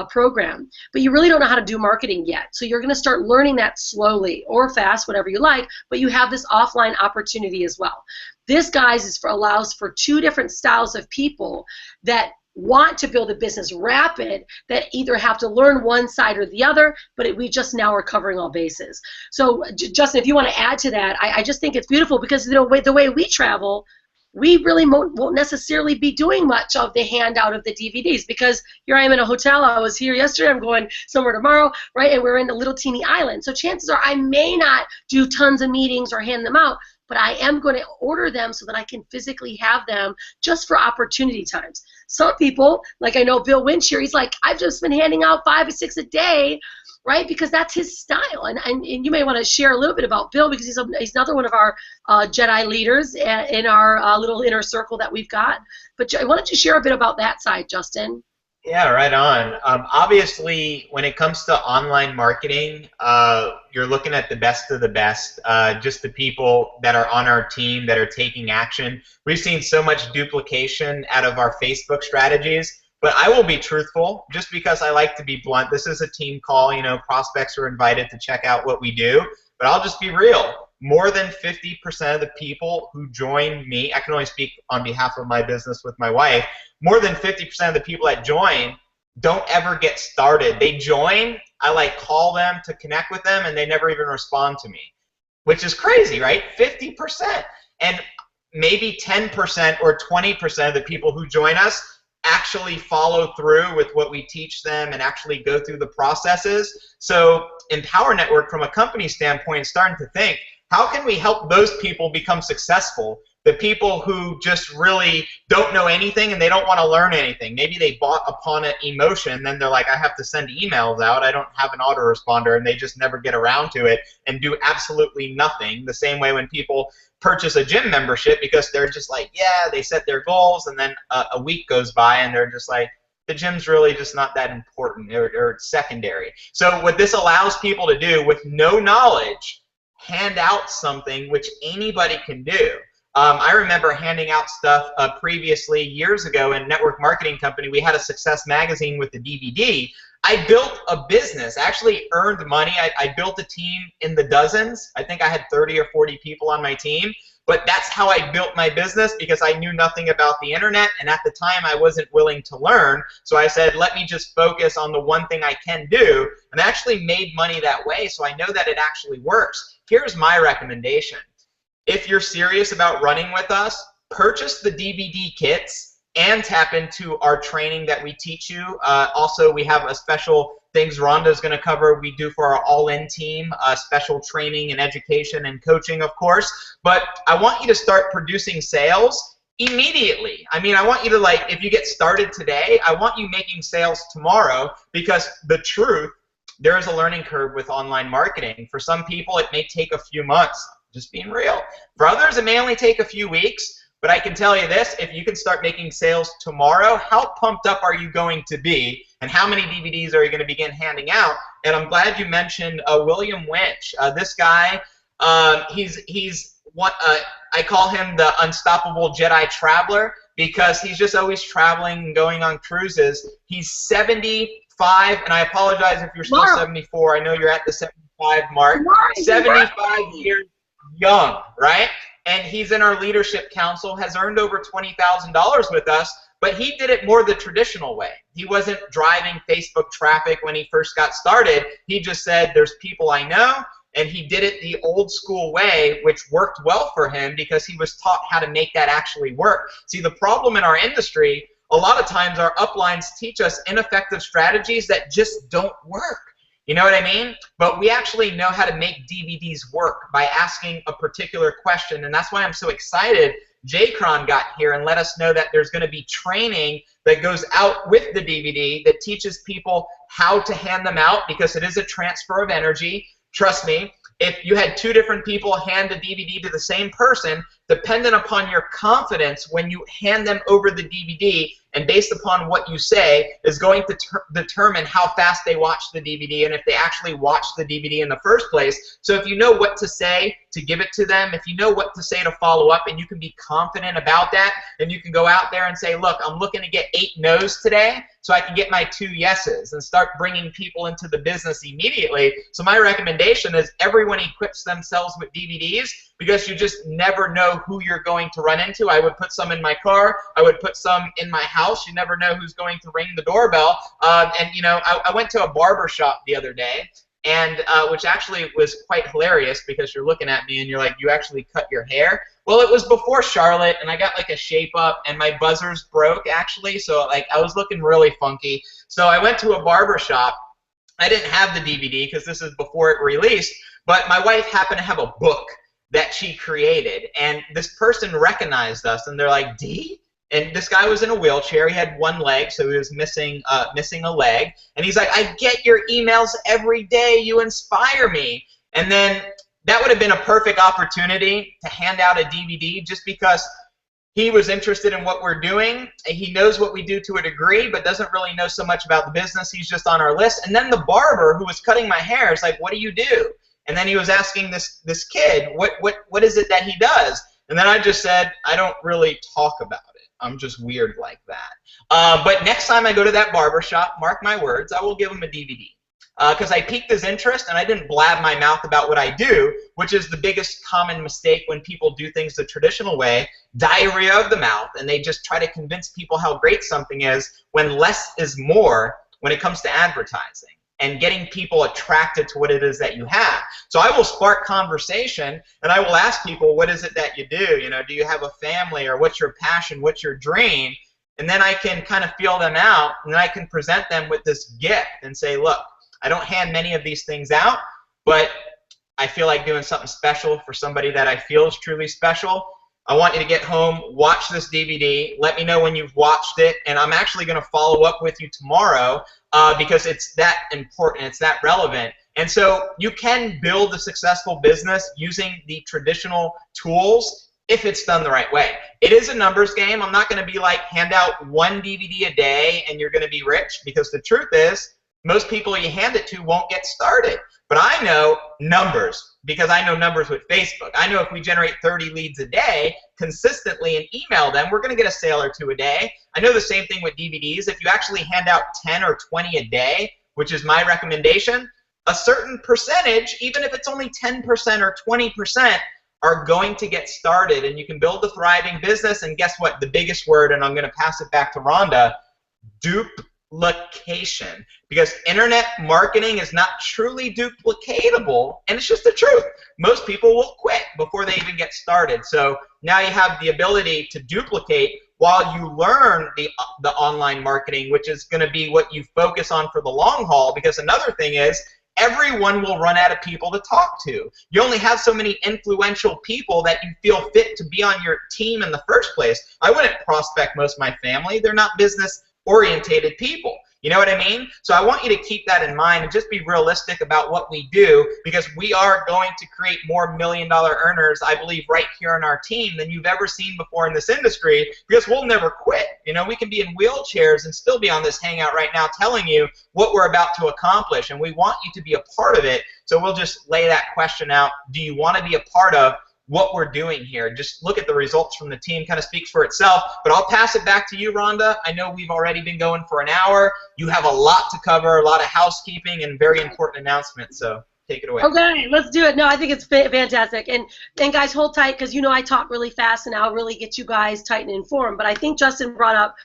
program. But you really don't know how to do marketing yet. So you're going to start learning that slowly or fast, whatever you like, but you have this offline opportunity as well. This, guys, allows for two different styles of people that want to build a business rapid, that either have to learn one side or the other, but we just now are covering all bases. So, Justin, if you want to add to that, I just think it's beautiful, because the way we travel, we really won't necessarily be doing much of the handout of the DVDs, because here I am in a hotel. I was here yesterday. I'm going somewhere tomorrow, right? And we're in a little teeny island. So chances are I may not do tons of meetings or hand them out, but I am going to order them so that I can physically have them just for opportunity times. Some people, like I know Bill Winch here, he's like, I've just been handing out 5 or 6 a day, right? Because that's his style. And you may want to share a little bit about Bill, because he's another one of our Jedi leaders in our little inner circle that we've got. But why don't you share a bit about that side, Justin? Yeah, right on. Obviously, when it comes to online marketing, you're looking at the best of the best, just the people that are on our team that are taking action. We've seen so much duplication out of our Facebook strategies. But I will be truthful, just because I like to be blunt. This is a team call. You know, prospects are invited to check out what we do. But I'll just be real. More than 50% of the people who join me, I can only speak on behalf of my business with my wife, more than 50% of the people that join don't ever get started. They join, I call them to connect with them, and they never even respond to me, which is crazy, right? 50%. And maybe 10% or 20% of the people who join us actually follow through with what we teach them and actually go through the processes. So in Power Network, from a company standpoint, starting to think, how can we help those people become successful? The people who just really don't know anything and they don't want to learn anything. Maybe they bought upon an emotion, then they're like, I have to send emails out. I don't have an autoresponder, and they just never get around to it and do absolutely nothing. The same way when people purchase a gym membership, because they're just like, yeah, they set their goals, and then a week goes by and they're just like, the gym's really just not that important, or it's secondary. So what this allows people to do with no knowledge, hand out something which anybody can do. I remember handing out stuff previously years ago in network marketing company. We had a Success magazine with the DVD. I built a business, actually earned money. I built a team in the dozens. I think I had 30 or 40 people on my team. but that's how I built my business because I knew nothing about the internet, and at the time I wasn't willing to learn. So I said, let me just focus on the one thing I can do, and I actually made money that way, so I know that it actually works. Here's my recommendation. If you're serious about running with us, purchase the DVD kits and tap into our training that we teach you. Also, we have a special things Rhonda's going to cover. We do for our all-in team, special training and education and coaching, of course. But I want you to start producing sales immediately. I mean, I want you to, like, if you get started today, I want you making sales tomorrow, because the truth, there is a learning curve with online marketing. For some people, it may take a few months, just being real. For others, it may only take a few weeks. But I can tell you this, if you can start making sales tomorrow, how pumped up are you going to be? And how many DVDs are you going to begin handing out? And I'm glad you mentioned William Winch. This guy, he's what I call him the unstoppable Jedi traveler, because he's just always traveling and going on cruises. He's 75, and I apologize if you're still 74. I know you're at the 75 mark. 75 years young, right? And he's in our leadership council, has earned over $20,000 with us, but he did it more the traditional way. He wasn't driving Facebook traffic when he first got started. He just said, there's people I know, and he did it the old school way, which worked well for him because he was taught how to make that actually work. See, the problem in our industry, a lot of times our uplines teach us ineffective strategies that just don't work. You know what I mean? But we actually know how to make DVDs work by asking a particular question, and that's why I'm so excited J-Cron got here and let us know that there's going to be training that goes out with the DVD that teaches people how to hand them out, because it is a transfer of energy. Trust me, if you had two different people hand the DVD to the same person, dependent upon your confidence when you hand them over the DVD, and based upon what you say, is going to determine how fast they watch the DVD and if they actually watch the DVD in the first place. So if you know what to say to give it to them, if you know what to say to follow up, and you can be confident about that, then you can go out there and say, look, I'm looking to get 8 no's today so I can get my 2 yeses, and start bringing people into the business immediately. So my recommendation is everyone equips themselves with DVDs, because you just never know who you're going to run into. I would put some in my car. I would put some in my house. You never know who's going to ring the doorbell. And you know, I went to a barber shop the other day, and which actually was quite hilarious, because you're looking at me and you're like, you actually cut your hair? Well, it was before Charlotte, and I got like a shape up, and my buzzers broke actually, so like I was looking really funky. So I went to a barber shop. I didn't have the DVD because this is before it released, but my wife happened to have a book that she created, and this person recognized us, and they're like, D? And this guy was in a wheelchair. He had 1 leg, so he was missing a leg. And he's like, I get your emails every day. You inspire me. And then that would have been a perfect opportunity to hand out a DVD, just because he was interested in what we're doing. He knows what we do to a degree, but doesn't really know so much about the business. He's just on our list. And then the barber who was cutting my hair is like, what do you do? And then he was asking this kid, what is it that he does? And then I just said, I don't really talk about it. I'm just weird like that. But next time I go to that barber shop, mark my words, I will give him a DVD. Because I piqued his interest, and I didn't blab my mouth about what I do, which is the biggest common mistake when people do things the traditional way, diarrhea of the mouth, and they just try to convince people how great something is, when less is more when it comes to advertising and getting people attracted to what it is that you have. So I will spark conversation, and I will ask people, what is it that you do? You know, do you have a family, or what's your passion, what's your dream? And then I can kind of feel them out, and then I can present them with this gift and say, look, I don't hand many of these things out, but I feel like doing something special for somebody that I feel is truly special. I want you to get home, watch this DVD, let me know when you've watched it, and I'm actually going to follow up with you tomorrow because it's that important, it's that relevant. And so you can build a successful business using the traditional tools if it's done the right way. It is a numbers game. I'm not going to be like, hand out 1 DVD a day and you're going to be rich, because the truth is, most people you hand it to won't get started. But I know numbers, because I know numbers with Facebook. I know if we generate 30 leads a day consistently and email them, we're going to get a sale or 2 a day. I know the same thing with DVDs. If you actually hand out 10 or 20 a day, which is my recommendation, a certain percentage, even if it's only 10% or 20%, are going to get started, and you can build a thriving business. And guess what? The biggest word, and I'm going to pass it back to Rhonda, duplication. Because internet marketing is not truly duplicatable, and it's just the truth. Most people will quit before they even get started. So now you have the ability to duplicate while you learn the online marketing, which is going to be what you focus on for the long haul. Because another thing is, everyone will run out of people to talk to. You only have so many influential people that you feel fit to be on your team in the first place. I wouldn't prospect most of my family. They're not business-orientated people. You know what I mean? So I want you to keep that in mind and just be realistic about what we do, because we are going to create more million-dollar earners, I believe, right here on our team than you've ever seen before in this industry, because we'll never quit. You know, we can be in wheelchairs and still be on this hangout right now telling you what we're about to accomplish, and we want you to be a part of it. So we'll just lay that question out. Do you want to be a part of what we're doing here? Just look at the results from the team, kind of speaks for itself. But I'll pass it back to you, Rhonda. I know we've already been going for an hour. You have a lot to cover, a lot of housekeeping, and very important announcements. So take it away. Okay, let's do it. No, I think it's fantastic. And guys, hold tight, because you know I talk really fast, and I'll really get you guys tight and informed. But I think Justin brought up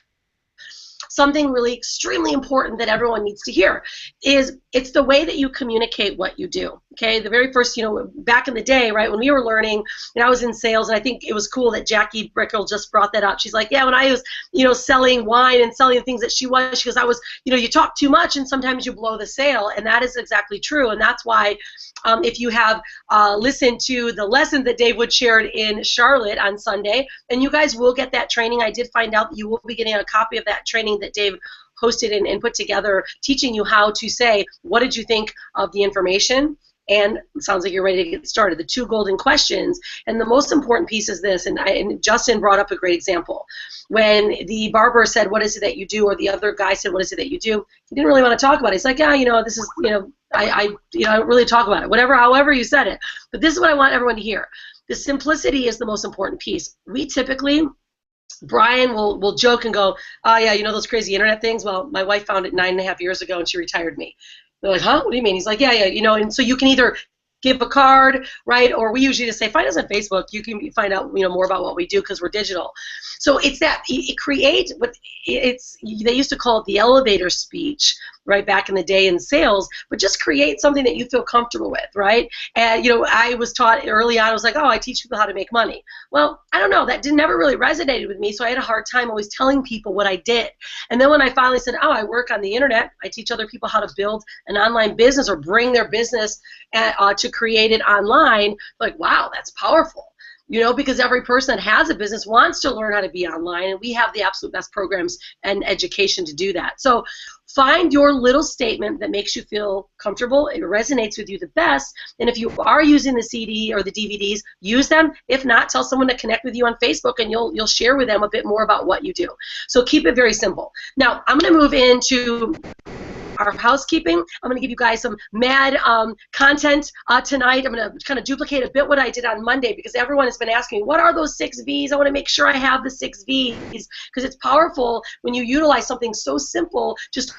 something really extremely important that everyone needs to hear. Is it's the way that you communicate what you do. Okay, the very first, back in the day, right, when we were learning, and I was in sales, and I think it was cool that Jackie Brickell just brought that up. She's like, yeah, when I was, selling wine and selling the things that she was, she goes, I was, you talk too much and sometimes you blow the sale, and that is exactly true. And that's why if you have listened to the lesson that Dave Wood shared in Charlotte on Sunday, and you guys will get that training. I did find out that you will be getting a copy of that training that Dave hosted and put together, teaching you how to say, what did you think of the information? And it sounds like you're ready to get started. The 2 golden questions. And the most important piece is this, and Justin brought up a great example. When the barber said, what is it that you do? Or the other guy said, what is it that you do? He didn't really want to talk about it. He's like, yeah, this is, I don't really talk about it. However you said it. But this is what I want everyone to hear. The simplicity is the most important piece. We typically, Brian will joke and go, oh yeah, those crazy internet things? Well, my wife found it 9.5 years ago and she retired me. They're like, huh? What do you mean? He's like, yeah, and so you can either give a card, right, or we usually just say, find us on Facebook. You can find out, more about what we do because we're digital. So it's that, it creates, they used to call it the elevator speech, right, back in the day in sales, but just create something that you feel comfortable with, right? And, I was taught early on, I was like, oh, I teach people how to make money. Well, I don't know, that never really resonated with me, so I had a hard time always telling people what I did. And then when I finally said, oh, I work on the internet, I teach other people how to build an online business or bring their business to create it online, like, wow, that's powerful. Because every person that has a business wants to learn how to be online, and we have the absolute best programs and education to do that. So find your little statement that makes you feel comfortable, it resonates with you the best, and if you are using the CD or the DVDs, use them. If not, tell someone to connect with you on Facebook, and you'll share with them a bit more about what you do. So keep it very simple. Now, I'm going to move into our housekeeping. I'm going to give you guys some mad content tonight. I'm going to kind of duplicate a bit what I did on Monday, because everyone has been asking me, what are those 6 V's? I want to make sure I have the 6 V's, because it's powerful when you utilize something so simple. Just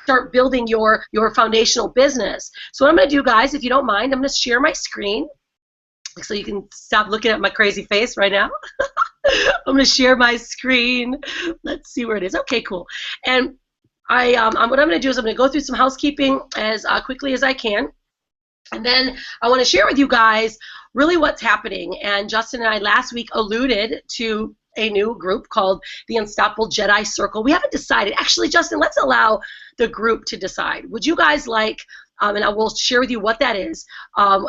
start building your foundational business. So what I'm going to do, guys, if you don't mind, I'm going to share my screen so you can stop looking at my crazy face right now. I'm going to share my screen. Let's see where it is. Okay, cool. And what I'm going to do is I'm going to go through some housekeeping as quickly as I can, and then I want to share with you guys really what's happening. And Justin and I last week alluded to a new group called the Unstoppable Jedi Circle. We haven't decided. Actually, Justin, let's allow the group to decide. Would you guys like, and I will share with you what that is,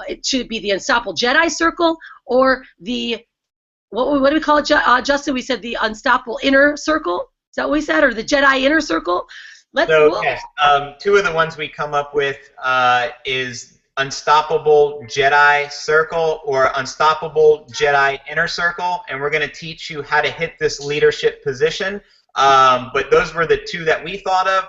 it should be the Unstoppable Jedi Circle or the, what do we call it, Justin? We said the Unstoppable Inner Circle. Is that what we said? Or the Jedi Inner Circle? Yes, 2 of the ones we come up with is Unstoppable Jedi Circle or Unstoppable Jedi Inner Circle, and we're going to teach you how to hit this leadership position. But those were the 2 that we thought of.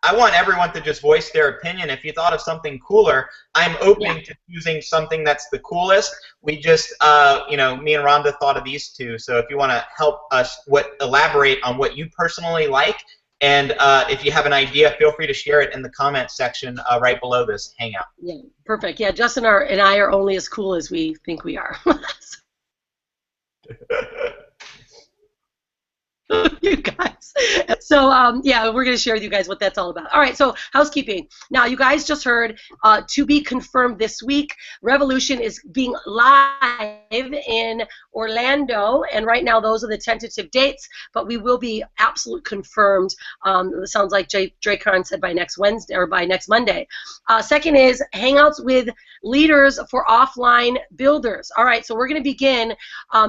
I want everyone to just voice their opinion. If you thought of something cooler, I'm open to choosing something that's the coolest. We just, me and Rhonda thought of these 2. So if you want to help us elaborate on what you personally like, And if you have an idea, feel free to share it in the comments section right below this hangout. Yeah, perfect. Yeah, Justin and I are only as cool as we think we are. You guys. So yeah, we're going to share with you guys what that's all about. All right, so housekeeping. Now, you guys just heard to be confirmed this week. Revolution is being live in Orlando, and right now those are the tentative dates, but we will be absolute confirmed. It sounds like J-Cron said by next Wednesday or by next Monday. Second is Hangouts with Leaders for Offline Builders. All right, so we're going to begin.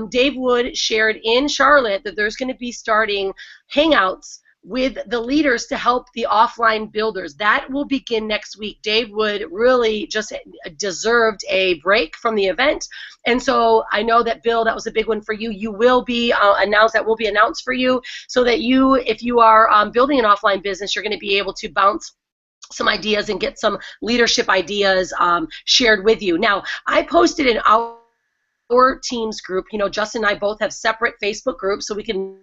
Dave Wood shared in Charlotte that there's going to be starting Hangouts with the leaders to help the offline builders. That will begin next week. Dave Wood really just deserved a break from the event, and so I know that, Bill, that was a big one for you. You will be announced. That will be announced for you, so that you, if you are building an offline business, you're going to be able to bounce some ideas and get some leadership ideas shared with you. Now, I posted in our team's group. You know, Justin and I both have separate Facebook groups, so we can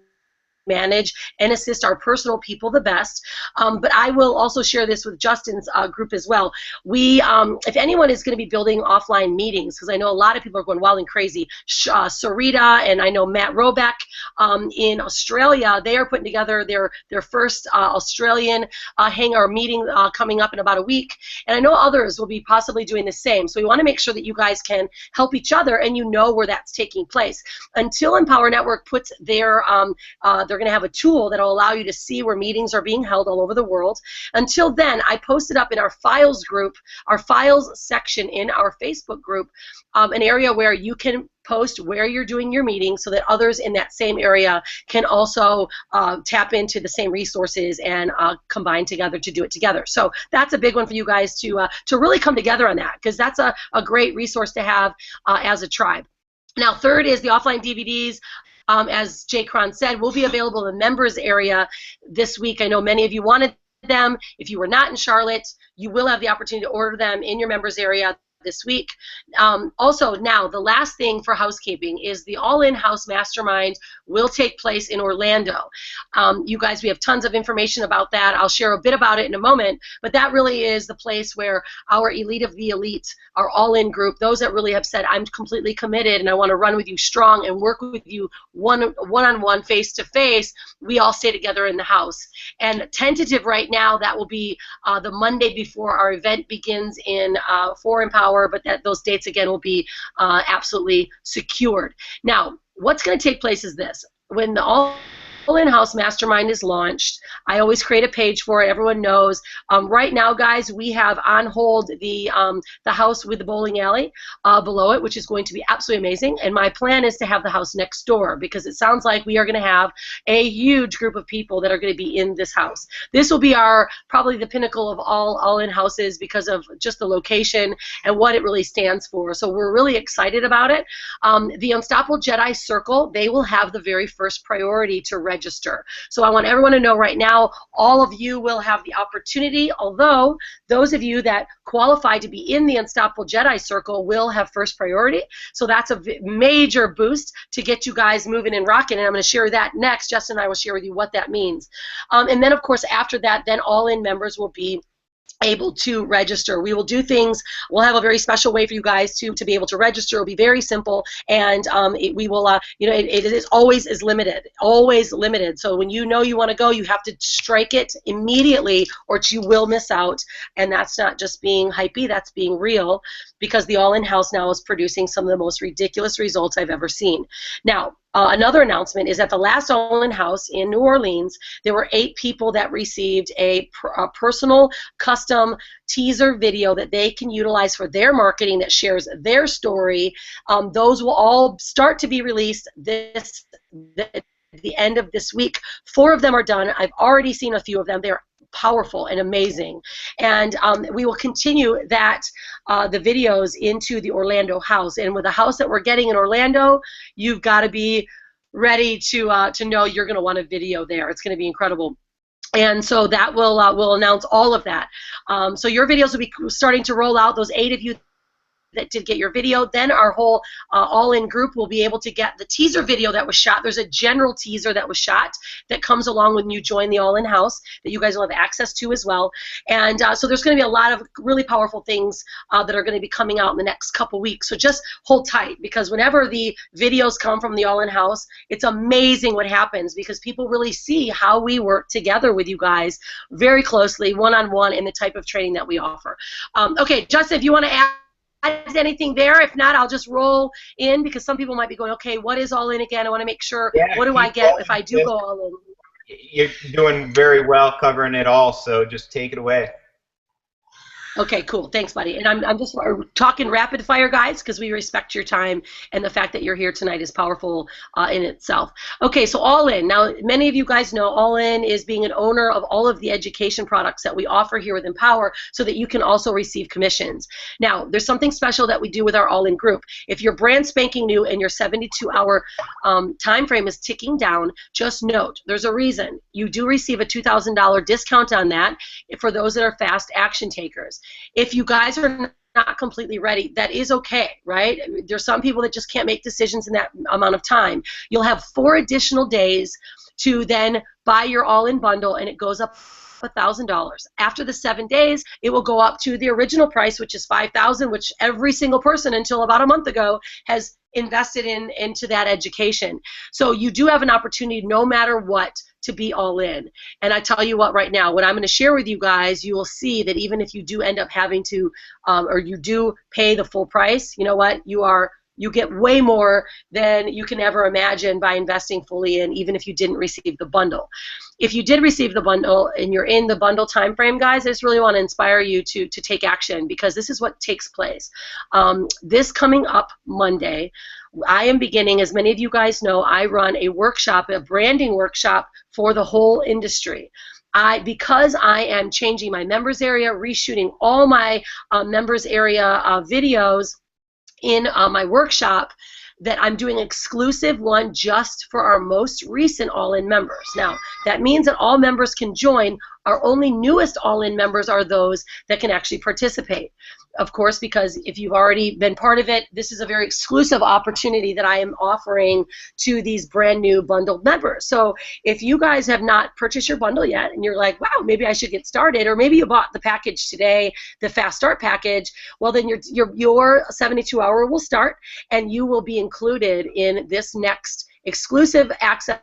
manage and assist our personal people the best. But I will also share this with Justin's group as well. We, if anyone is going to be building offline meetings, because I know a lot of people are going wild and crazy, Sarita and I know Matt Robeck in Australia, they are putting together their first Australian hangout meeting coming up in about a week. And I know others will be possibly doing the same. So we want to make sure that you guys can help each other and you know where that's taking place. Until Empower Network puts their they're going to have a tool that will allow you to see where meetings are being held all over the world. Until then, I posted up in our files group, our files section in our Facebook group, an area where you can post where you're doing your meeting so that others in that same area can also tap into the same resources and combine together to do it together. So that's a big one for you guys to really come together on that, because that's a great resource to have as a tribe. Now, third is the offline DVDs. As J-Cron said, will be available in the members area this week. I know many of you wanted them. If you were not in Charlotte, you will have the opportunity to order them in your members area this week. Also, now, the last thing for housekeeping is the All-In House Mastermind will take place in Orlando. You guys, we have tons of information about that. I'll share a bit about it in a moment, but that really is the place where our elite of the elite, our all-in group, those that really have said, I'm completely committed and I want to run with you strong and work with you one-on-one, face-to-face, we all stay together in the house. And tentative right now, that will be the Monday before our event begins for Empower, but those dates again will be absolutely secured. Now, what's going to take place is this. When the All-In House Mastermind is launched, I always create a page for it. Everyone knows. Right now, guys, we have on hold the house with the bowling alley below it, which is going to be absolutely amazing. And my plan is to have the house next door, because it sounds like we are going to have a huge group of people that are going to be in this house. This will be probably the pinnacle of all-in houses because of just the location and what it really stands for. So we're really excited about it. The Unstoppable Jedi Circle, they will have the very first priority to register. So I want everyone to know right now, all of you will have the opportunity, although those of you that qualify to be in the Unstoppable Jedi Circle will have first priority. So that's a major boost to get you guys moving and rocking, and I'm going to share that next. Justin and I will share with you what that means. And then, of course, after that, then all-in members will be able to register. We will do things, we'll have a very special way for you guys to be able to register. It'll be very simple, and we will, you know, it is always limited. So when you know you want to go, you have to strike it immediately or you will miss out, and that's not just being hypey, that's being real, because the All-In House now is producing some of the most ridiculous results I've ever seen. Now, another announcement is at the last All-In House in New Orleans, there were 8 people that received a personal custom teaser video that they can utilize for their marketing that shares their story. Those will all start to be released the end of this week. 4 of them are done. I've already seen a few of them. They're powerful and amazing, and we will continue that the videos into the Orlando house. And with the house that we're getting in Orlando, you've got to be ready to know you're going to want a video there. It's going to be incredible. And so that will announce all of that. So your videos will be starting to roll out. Those 8 of you that did get your video, then our whole all-in group will be able to get the teaser video that was shot. There's a general teaser that was shot that comes along when you join the all-in house that you guys will have access to as well. And so there's going to be a lot of really powerful things that are going to be coming out in the next couple weeks. So just hold tight, because whenever the videos come from the all-in house, it's amazing what happens, because people really see how we work together with you guys very closely, one-on-one, in the type of training that we offer. Okay, Justin, if you want to add anything there. If not, I'll just roll in, because some people might be going, okay, what is all in again? I want to make sure, what do I get if I do go all in? You're doing very well covering it all, so just take it away. Okay, cool. Thanks, buddy. And I'm just talking rapid fire, guys, because we respect your time, and the fact that you're here tonight is powerful in itself. Okay, so All In. Now, many of you guys know All In is being an owner of all of the education products that we offer here with Empower, so that you can also receive commissions. Now, there's something special that we do with our All In group. If you're brand spanking new and your 72-hour time frame is ticking down, just note, there's a reason. You do receive a $2,000 discount on that for those that are fast action takers. If you guys are not completely ready, that is okay, right? There's some people that just can't make decisions in that amount of time. You'll have 4 additional days to then buy your all-in bundle, and it goes up $1,000. After the 7 days, it will go up to the original price, which is $5,000, which every single person until about a month ago has invested into that education. So you do have an opportunity, no matter what, to be all in. And I tell you what, right now, what I'm going to share with you guys, you will see that even if you do end up having to, or you do pay the full price, you know what, you get way more than you can ever imagine by investing fully in, even if you didn't receive the bundle. If you did receive the bundle and you're in the bundle time frame, guys, I just really want to inspire you to take action, because this is what takes place. This coming up Monday, I am beginning, as many of you guys know, I run a workshop, a branding workshop for the whole industry. Because I am changing my members area, reshooting all my members area videos in my workshop, that I'm doing an exclusive one just for our most recent all-in members. Now, that means that all members can join. Our only newest all-in members are those that can actually participate. Of course, because if you've already been part of it, this is a very exclusive opportunity that I am offering to these brand new bundled members. So if you guys have not purchased your bundle yet, and you're like, wow, maybe I should get started, or maybe you bought the package today, the Fast Start package, well, then your 72-hour will start, and you will be included in this next exclusive access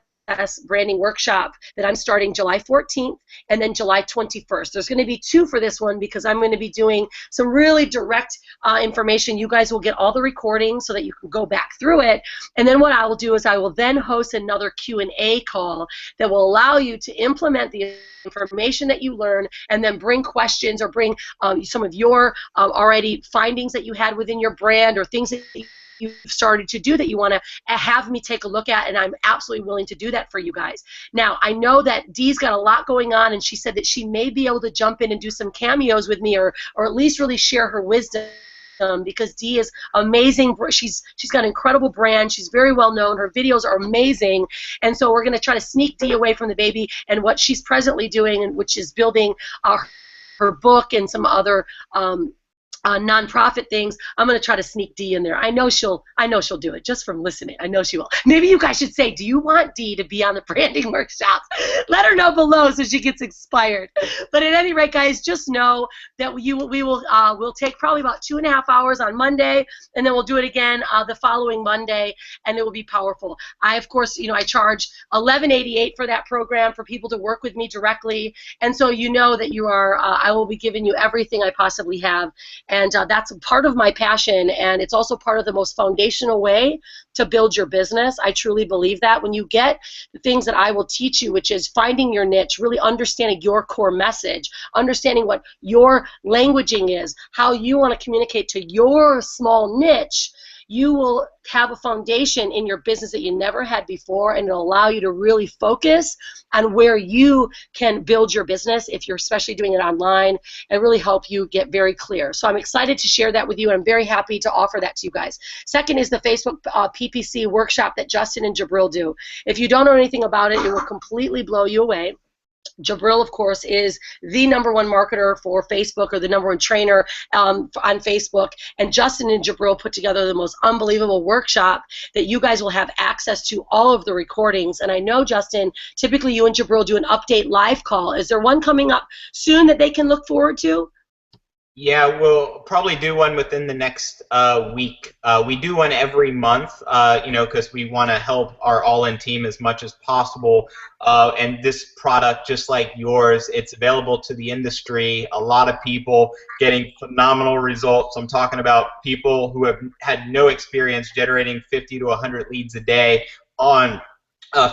branding workshop that I'm starting July 14th and then July 21st. There's going to be 2 for this one, because I'm going to be doing some really direct information. You guys will get all the recordings so that you can go back through it. And then what I will do is I will then host another Q&A call that will allow you to implement the information that you learn, and then bring questions, or bring some of your already findings that you had within your brand, or things that you've started to do that you want to have me take a look at, and I'm absolutely willing to do that for you guys. Now, I know that Dee's got a lot going on, and she said that she may be able to jump in and do some cameos with me, or at least really share her wisdom, because Dee is amazing. She's got an incredible brand. She's very well known. Her videos are amazing, and so we're going to try to sneak Dee away from the baby and what she's presently doing, and which is building her book and some other nonprofit things. I'm going to try to sneak Dee in there. I know she'll do it just from listening. I know she will. Maybe you guys should say, do you want Dee to be on the branding workshop? Let her know below so she gets inspired. But at any rate, guys, just know that we'll take probably about 2.5 hours on Monday, and then we'll do it again the following Monday, and it will be powerful. Of course, I charge $11.88 for that program for people to work with me directly, and so you know that I will be giving you everything I possibly have. And that's part of my passion, and it's also part of the most foundational way to build your business. I truly believe that when you get the things that I will teach you, which is finding your niche, really understanding your core message, understanding what your languaging is, how you want to communicate to your small niche, you will have a foundation in your business that you never had before, and it'll allow you to really focus on where you can build your business if you're especially doing it online, and really help you get very clear. So I'm excited to share that with you, and I'm very happy to offer that to you guys. Second is the Facebook PPC workshop that Justin and Jabril do. If you don't know anything about it, it will completely blow you away. Jabril, of course, is the #1 marketer for Facebook, or the #1 trainer on Facebook. And Justin and Jabril put together the most unbelievable workshop that you guys will have access to all of the recordings. And I know, Justin, typically you and Jabril do an update live call. Is there one coming up soon that they can look forward to? Yeah, we'll probably do one within the next week. We do one every month, you know, because we want to help our all-in team as much as possible. And this product, just like yours, it's available to the industry. A lot of people getting phenomenal results. I'm talking about people who have had no experience generating 50 to 100 leads a day on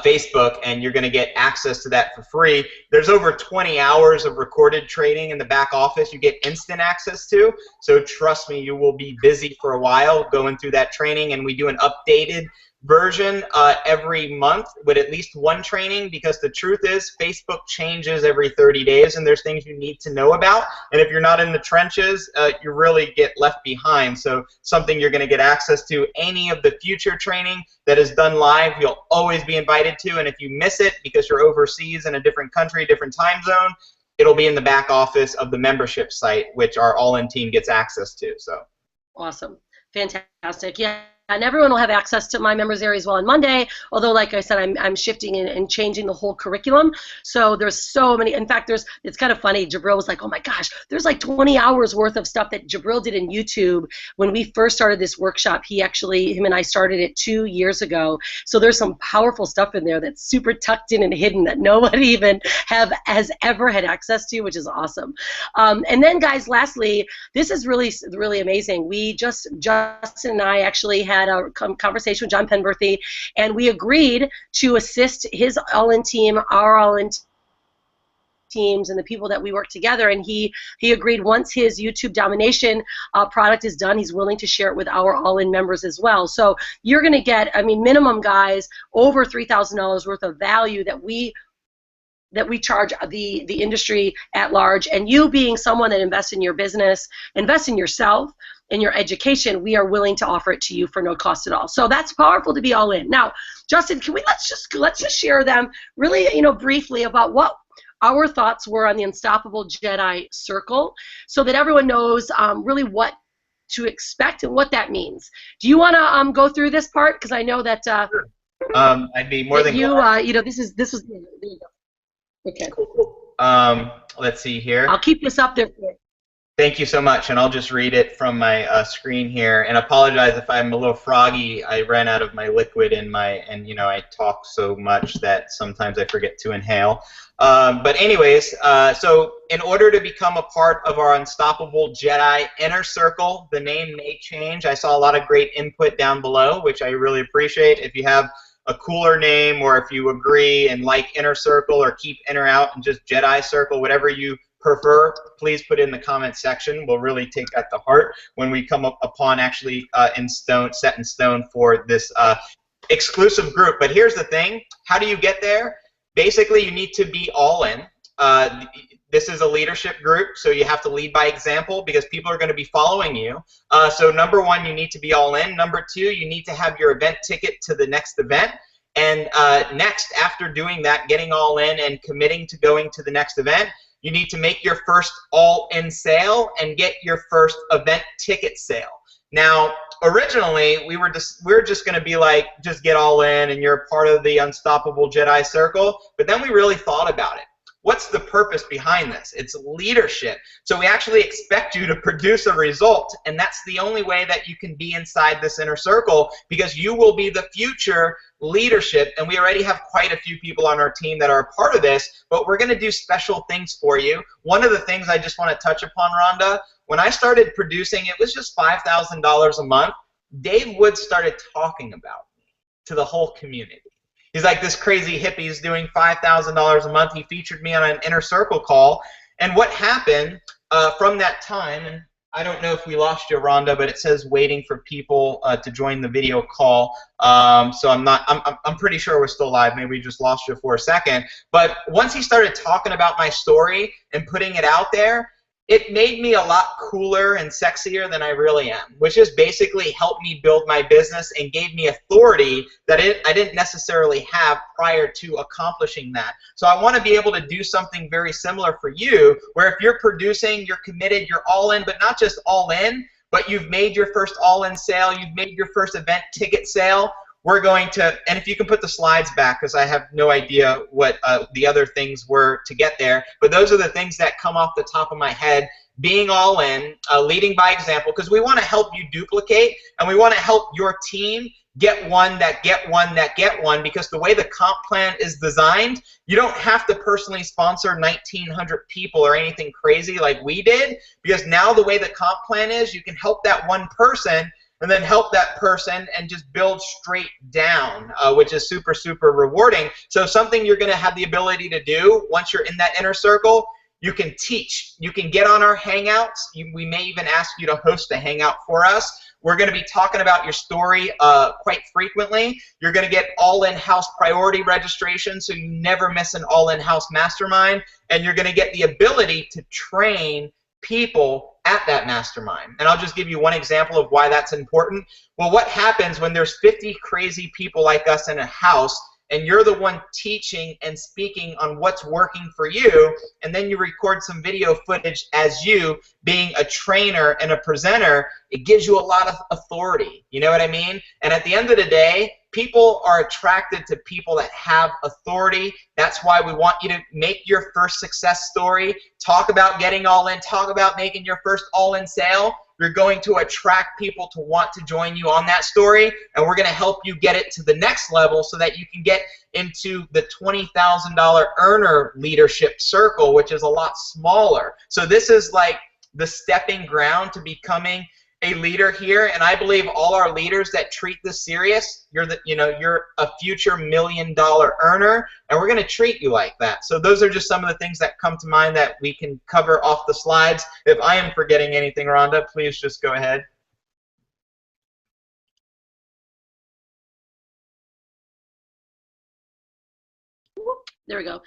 Facebook, and you're going to get access to that for free. There's over 20 hours of recorded training in the back office you get instant access to, so trust me, you will be busy for a while going through that training. And we do an updated version every month with at least one training, because the truth is Facebook changes every 30 days and there's things you need to know about, and if you're not in the trenches, you really get left behind. So something you're going to get access to. Any of the future training that is done live, you'll always be invited to, and if you miss it because you're overseas in a different country, different time zone, it'll be in the back office of the membership site, which our all-in team gets access to. So awesome. Fantastic. Yeah. And everyone will have access to my members area as well on Monday, although, like I said, I'm shifting and changing the whole curriculum. So there's so many. In fact, it's kind of funny. Jabril was like, oh my gosh, there's like 20 hours worth of stuff that Jabril did in YouTube when we first started this workshop. Him and I started it 2 years ago. So there's some powerful stuff in there that's super tucked in and hidden that nobody even has ever had access to, which is awesome. And then, guys, lastly, this is really, really amazing. Justin and I actually had a conversation with John Penberthy, and we agreed to assist his all-in team, our all-in teams, and the people that we work together. And he agreed, once his YouTube domination product is done, he's willing to share it with our all-in members as well. So you're going to get, I mean, minimum, guys, over $3,000 worth of value that we charge the industry at large. And you, being someone that invests in your business, invest in yourself, in your education, we are willing to offer it to you for no cost at all. So that's powerful to be all in. Now, Justin, let's just share them really, briefly about what our thoughts were on the Unstoppable Jedi Circle, so that everyone knows really what to expect and what that means. Do you want to go through this part? Because I know that sure. I'd be more than glad. this was there you go. Okay. Cool. Let's see here. I'll keep this up there for you. Thank you so much, and I'll just read it from my screen here. And apologize if I'm a little froggy. I ran out of my liquid and I talk so much that sometimes I forget to inhale. But anyways, so in order to become a part of our Unstoppable Jedi Inner Circle, the name may change. I saw a lot of great input down below, which I really appreciate. If you have a cooler name, or if you agree and like Inner Circle, or keep Inner out and just Jedi Circle, whatever you prefer, please put in the comment section. We'll really take that to heart when we come upon actually set in stone for this exclusive group. But here's the thing: how do you get there? Basically, you need to be all in. This is a leadership group, so you have to lead by example, because people are going to be following you. So number one, you need to be all in. Number two, you need to have your event ticket to the next event. And next, after doing that, getting all in and committing to going to the next event, you need to make your first all-in sale and get your first event ticket sale. Now, originally, we were just going to be like, just get all in and you're part of the Unstoppable Jedi Circle. But then we really thought about it. What's the purpose behind this? It's leadership. So we actually expect you to produce a result, and that's the only way that you can be inside this inner circle, because you will be the future leadership. And we already have quite a few people on our team that are a part of this, but we're going to do special things for you. One of the things I just want to touch upon, Rhonda, when I started producing, it was just $5,000 a month. Dave Wood started talking about me to the whole community. He's like, this crazy hippie's doing $5,000 a month. He featured me on an inner circle call. And what happened from that time, and I don't know if we lost you, Rhonda, but it says waiting for people to join the video call. So I'm pretty sure we're still live. Maybe we just lost you for a second. But once he started talking about my story and putting it out there, it made me a lot cooler and sexier than I really am, which just basically helped me build my business and gave me authority that I didn't necessarily have prior to accomplishing that. So I want to be able to do something very similar for you, where if you're producing, you're committed, you're all in, but not just all in, but you've made your first all-in sale, you've made your first event ticket sale. We're going to, and if you can put the slides back, because I have no idea what the other things were to get there, but those are the things that come off the top of my head. Being all in, leading by example, because we want to help you duplicate, and we want to help your team get one that get one that get one, because the way the comp plan is designed, you don't have to personally sponsor 1,900 people or anything crazy like we did, because now the way the comp plan is, you can help that one person and then help that person and just build straight down, which is super, super rewarding. So something you're going to have the ability to do once you're in that inner circle, you can teach. You can get on our hangouts. We may even ask you to host a hangout for us. We're going to be talking about your story quite frequently. You're going to get all in-house priority registration, so you never miss an all-in-house mastermind. And you're going to get the ability to train people at that mastermind. And I'll just give you one example of why that's important. Well, what happens when there's 50 crazy people like us in a house, and you're the one teaching and speaking on what's working for you, and then you record some video footage as you being a trainer and a presenter, it gives you a lot of authority. You know what I mean? And at the end of the day, people are attracted to people that have authority. That's why we want you to make your first success story, talk about getting all in, talk about making your first all-in sale. You're going to attract people to want to join you on that story, and we're going to help you get it to the next level so that you can get into the $20,000 earner leadership circle, which is a lot smaller. So this is like the stepping ground to becoming a leader here, and I believe all our leaders that treat this serious, you're a future $1 million earner, and we're going to treat you like that. So those are just some of the things that come to mind that we can cover off the slides. If I am forgetting anything, Rhonda, please just go ahead. There we go.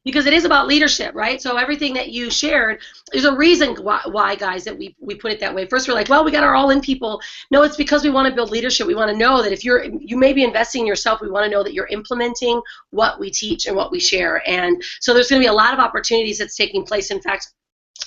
Because it is about leadership, right? So everything that you shared, there's a reason why guys, that we put it that way. First, we're like, well, we got our all-in people. No, it's because we want to build leadership. We want to know that if you may be investing in yourself, we want to know that you're implementing what we teach and what we share. And so there's going to be a lot of opportunities that's taking place. In fact,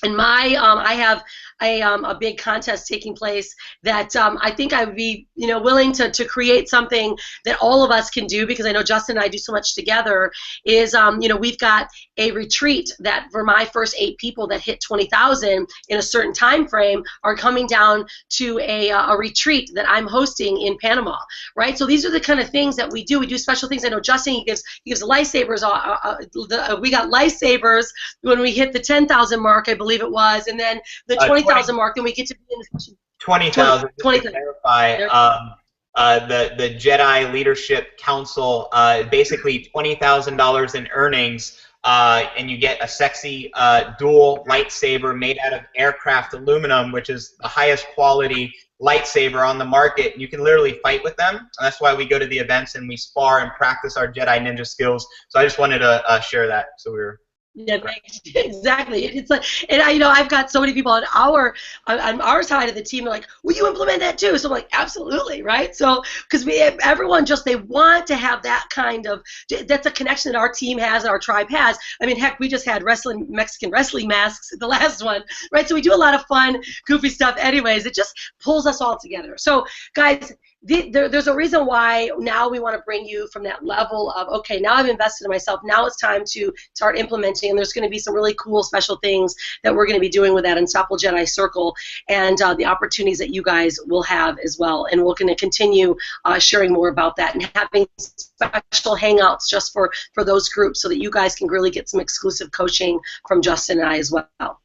in my, I have a big contest taking place that I think I would be willing to create something that all of us can do, because I know Justin and I do so much together. Is we've got a retreat that for my first 8 people that hit 20,000 in a certain time frame are coming down to a retreat that I'm hosting in Panama, right? So these are the kind of things that we do. We do special things. I know Justin, he gives lifesavers. We got lifesavers when we hit the 10,000 mark, I believe it was, and then the 20,000 mark, then we get to be in the 20,000. 20,000. To clarify, the Jedi Leadership Council, basically $20,000 in earnings, and you get a sexy dual lightsaber made out of aircraft aluminum, which is the highest quality lightsaber on the market. You can literally fight with them, and that's why we go to the events and we spar and practice our Jedi ninja skills. So I just wanted to share that. So we were. Yeah, exactly. It's like, and I've got so many people on our side of the team like, will you implement that too? So I'm like, absolutely, right? So because everyone they want to have that kind of, that's a connection that our team has and our tribe has. I mean, heck, we just had Mexican wrestling masks, the last one, right? So we do a lot of fun, goofy stuff. Anyways, it just pulls us all together. So guys, there's a reason why now we want to bring you from that level of, okay, now I've invested in myself, now it's time to start implementing, and there's going to be some really cool special things that we're going to be doing with that Unstoppable Jedi Circle, and the opportunities that you guys will have as well. And we're going to continue sharing more about that and having special hangouts just for those groups, so that you guys can really get some exclusive coaching from Justin and I as well.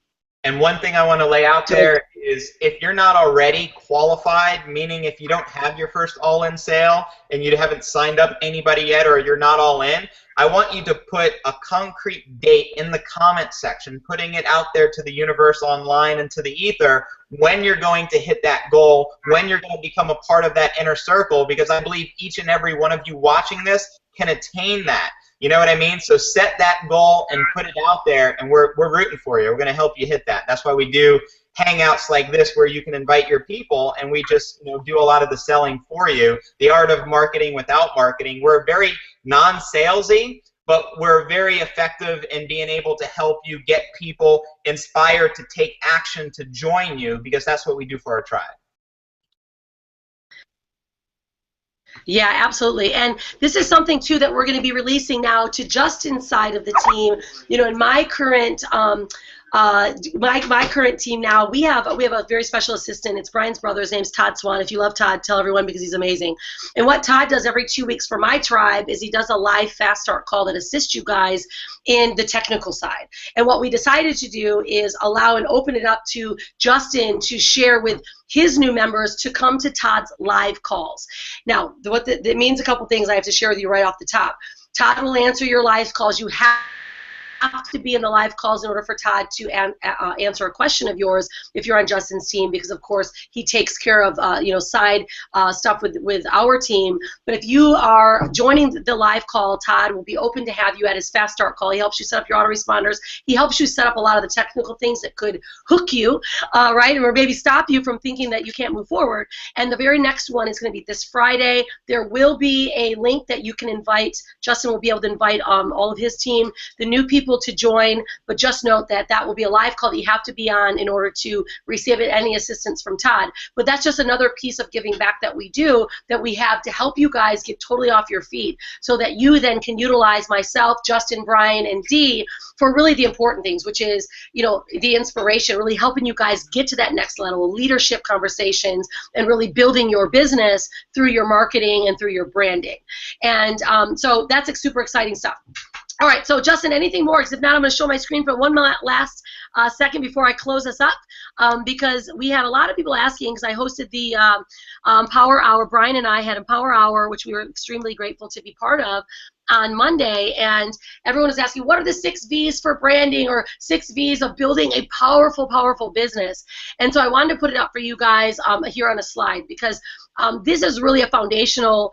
And one thing I want to lay out there is, if you're not already qualified, meaning if you don't have your first all-in sale and you haven't signed up anybody yet, or you're not all in, I want you to put a concrete date in the comment section, putting it out there to the universe online and to the ether, when you're going to hit that goal, when you're going to become a part of that inner circle, because I believe each and every one of you watching this can attain that. You know what I mean? So set that goal and put it out there, and we're rooting for you. We're going to help you hit that. That's why we do hangouts like this, where you can invite your people, and we just do a lot of the selling for you. The art of marketing without marketing. We're very non-salesy, but we're very effective in being able to help you get people inspired to take action to join you, because that's what we do for our tribe. Yeah, absolutely. And this is something, too, that we're going to be releasing now to just inside of the team. In my current my current team now, we have a very special assistant. It's Brian's brother. His name's Todd Swan. If you love Todd, tell everyone, because he's amazing. And what Todd does every 2 weeks for my tribe is he does a live fast start call that assists you guys in the technical side. And what we decided to do is allow and open it up to Justin to share with his new members to come to Todd's live calls. Now, that means a couple things I have to share with you right off the top. Todd will answer your live calls. You have to be in the live calls in order for Todd to answer a question of yours if you're on Justin's team, because of course he takes care of side stuff with our team. But if you are joining the live call, Todd will be open to have you at his fast start call. He helps you set up your autoresponders. He helps you set up a lot of the technical things that could hook you, right, or maybe stop you from thinking that you can't move forward. And the very next one is going to be this Friday. There will be a link that you can invite. Justin will be able to invite all of his team, the new people, to join, but just note that that will be a live call that you have to be on in order to receive any assistance from Todd. But that's just another piece of giving back that we do, that we have to help you guys get totally off your feet, so that you then can utilize myself, Justin, Brian, and Dee for really the important things, which is, the inspiration, really helping you guys get to that next level, leadership conversations, and really building your business through your marketing and through your branding. And so that's super exciting stuff. All right, so Justin, anything more? Because if not, I'm going to show my screen for one last second before I close us up, because we had a lot of people asking, because I hosted the Power Hour. Brian and I had a Power Hour, which we were extremely grateful to be part of, on Monday, and everyone was asking, what are the 6 V's for branding, or 6 V's of building a powerful, powerful business? And so I wanted to put it up for you guys here on a slide, because this is really a foundational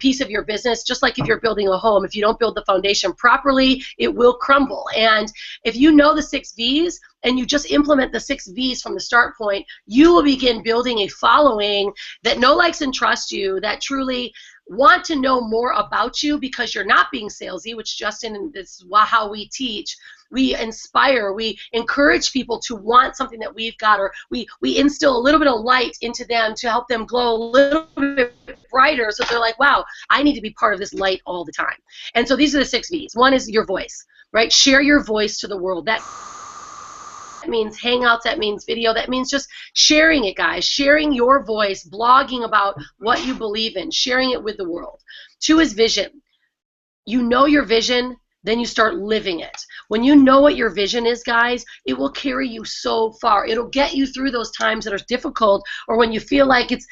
piece of your business. Just like if you're building a home, if you don't build the foundation properly, it will crumble. And if you know the 6 V's and you just implement the 6 V's from the start point, you will begin building a following that know, likes, and trusts you, that truly want to know more about you, because you're not being salesy, which Justin, and this is how we teach. We inspire, we encourage people to want something that we've got, or we instill a little bit of light into them to help them glow a little bit brighter, so they're like, wow, I need to be part of this light all the time. And so these are the 6 V's. One is your voice, right? Share your voice to the world. That means hangouts, that means video, that means just sharing it, guys. Sharing your voice, blogging about what you believe in, sharing it with the world. 2 is vision. You know your vision, then you start living it. When you know what your vision is, guys, it will carry you so far. It'll get you through those times that are difficult, or when you feel like it's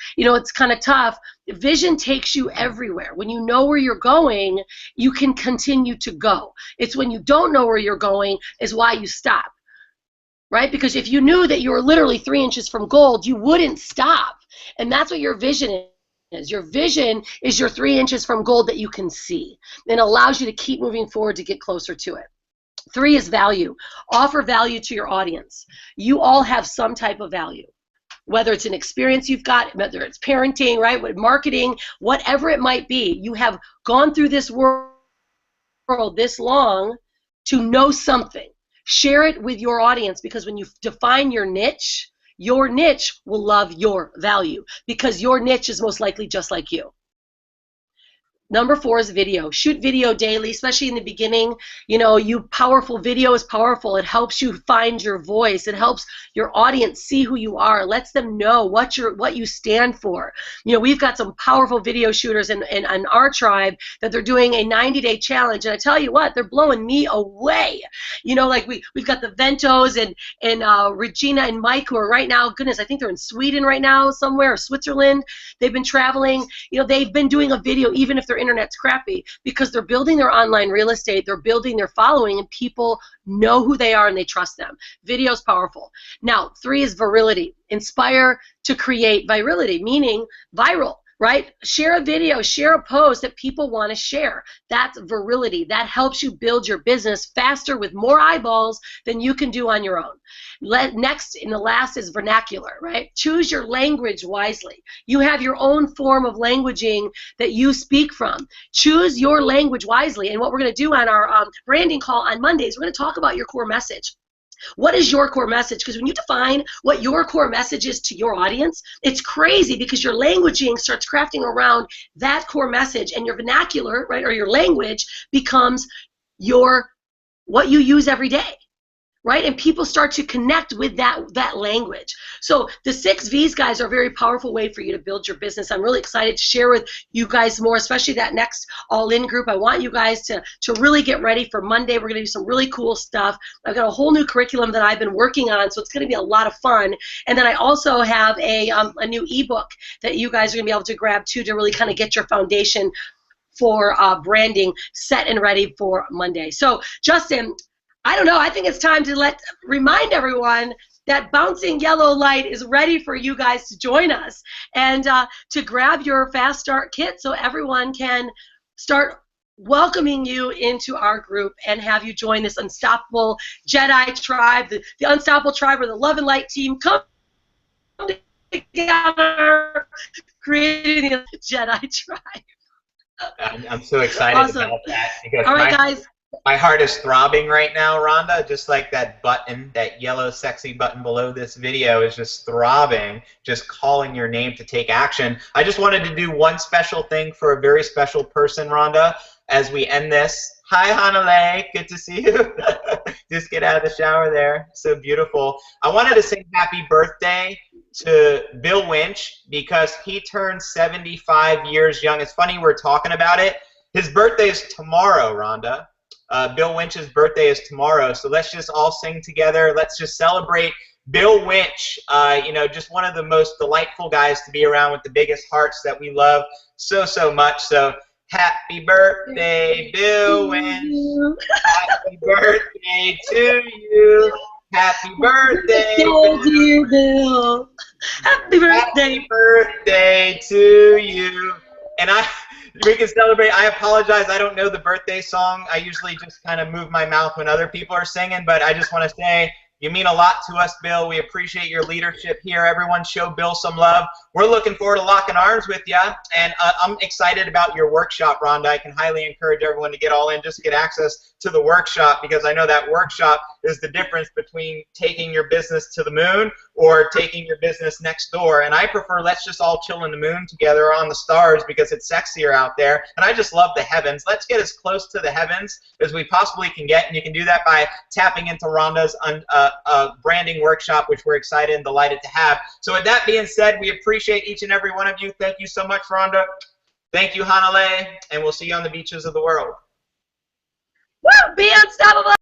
kind of tough. Vision takes you everywhere. When you know where you're going, you can continue to go. It's when you don't know where you're going is why you stop. Right? Because if you knew that you were literally 3 inches from gold, you wouldn't stop. And that's what your vision is. Your vision is your 3 inches from gold that you can see, and allows you to keep moving forward to get closer to it. 3 is value. Offer value to your audience. You all have some type of value, whether it's an experience you've got, whether it's parenting, right, with marketing, whatever it might be. You have gone through this world this long to know something. Share it with your audience, because when you define your niche will love your value, because your niche is most likely just like you. Number 4 is video. Shoot video daily, especially in the beginning. Powerful video is powerful. It helps you find your voice. It helps your audience see who you are. It lets them know what you stand for. We've got some powerful video shooters in our tribe that they're doing a 90-day challenge, and I tell you what, they're blowing me away. Like we've got the Ventos and Regina and Mike, who are right now, goodness, I think they're in Sweden right now somewhere, or Switzerland. They've been traveling. They've been doing a video even if their internet's crappy, because they're building their online real estate, they're building their following, and people know who they are and they trust them. Video's powerful. Now, 3 is virility. Inspire to create virality, meaning viral. right? Share a video, share a post that people want to share. That's virility. That helps you build your business faster with more eyeballs than you can do on your own. Next, and the last is vernacular, right? Choose your language wisely. You have your own form of languaging that you speak from. Choose your language wisely. And what we're going to do on our branding call on Mondays, we're going to talk about your core message. What is your core message? Because when you define what your core message is to your audience, it's crazy because your languaging starts crafting around that core message, and your vernacular, right, or your language becomes what you use every day. Right? And people start to connect with that language. So the 6 V's, guys, are a very powerful way for you to build your business. I'm really excited to share with you guys more, especially that next all-in group. I want you guys to really get ready for Monday. We're going to do some really cool stuff. I've got a whole new curriculum that I've been working on, so it's going to be a lot of fun. And then I also have a new ebook that you guys are going to be able to grab too, to really kind of get your foundation for branding set and ready for Monday. So Justin, I don't know. I think it's time to remind everyone that Bouncing Yellow Light is ready for you guys to join us and to grab your Fast Start kit so everyone can start welcoming you into our group and have you join this unstoppable Jedi tribe, the unstoppable tribe or the Love and Light team. Come together, creating the Jedi tribe. I'm so excited Awesome. about that because all right, guys. My heart is throbbing right now, Rhonda, just like that button, that yellow sexy button below this video is just throbbing, just calling your name to take action. I just wanted to do one special thing for a very special person, Rhonda, as we end this. Hi, Hanale. Good to see you. Just get out of the shower there. So beautiful. I wanted to sing happy birthday to Bill Winch because he turned 75 years young. It's funny we're talking about it. His birthday is tomorrow, Rhonda. Bill Winch's birthday is tomorrow, so let's just all sing together. Let's just celebrate Bill Winch, you know, just one of the most delightful guys to be around with the biggest hearts that we love so much. So happy birthday, Bill Winch. Happy birthday to you. Happy birthday, dear Bill. Happy birthday. Happy birthday to you. And we can celebrate. I apologize. I don't know the birthday song. I usually just kind of move my mouth when other people are singing, but I just want to say you mean a lot to us, Bill. We appreciate your leadership here. Everyone show Bill some love. We're looking forward to locking arms with you, and I'm excited about your workshop, Rhonda. I can highly encourage everyone to get all in just to get access to the workshop because I know that workshop is the difference between taking your business to the moon or taking your business next door. And I prefer let's just all chill in the moon together on the stars because it's sexier out there. And I just love the heavens. Let's get as close to the heavens as we possibly can get. And you can do that by tapping into Rhonda's branding workshop, which we're excited and delighted to have. So with that being said, we appreciate each and every one of you. Thank you so much, Rhonda. Thank you, Hanale. And we'll see you on the beaches of the world. Woo! Be unstoppable!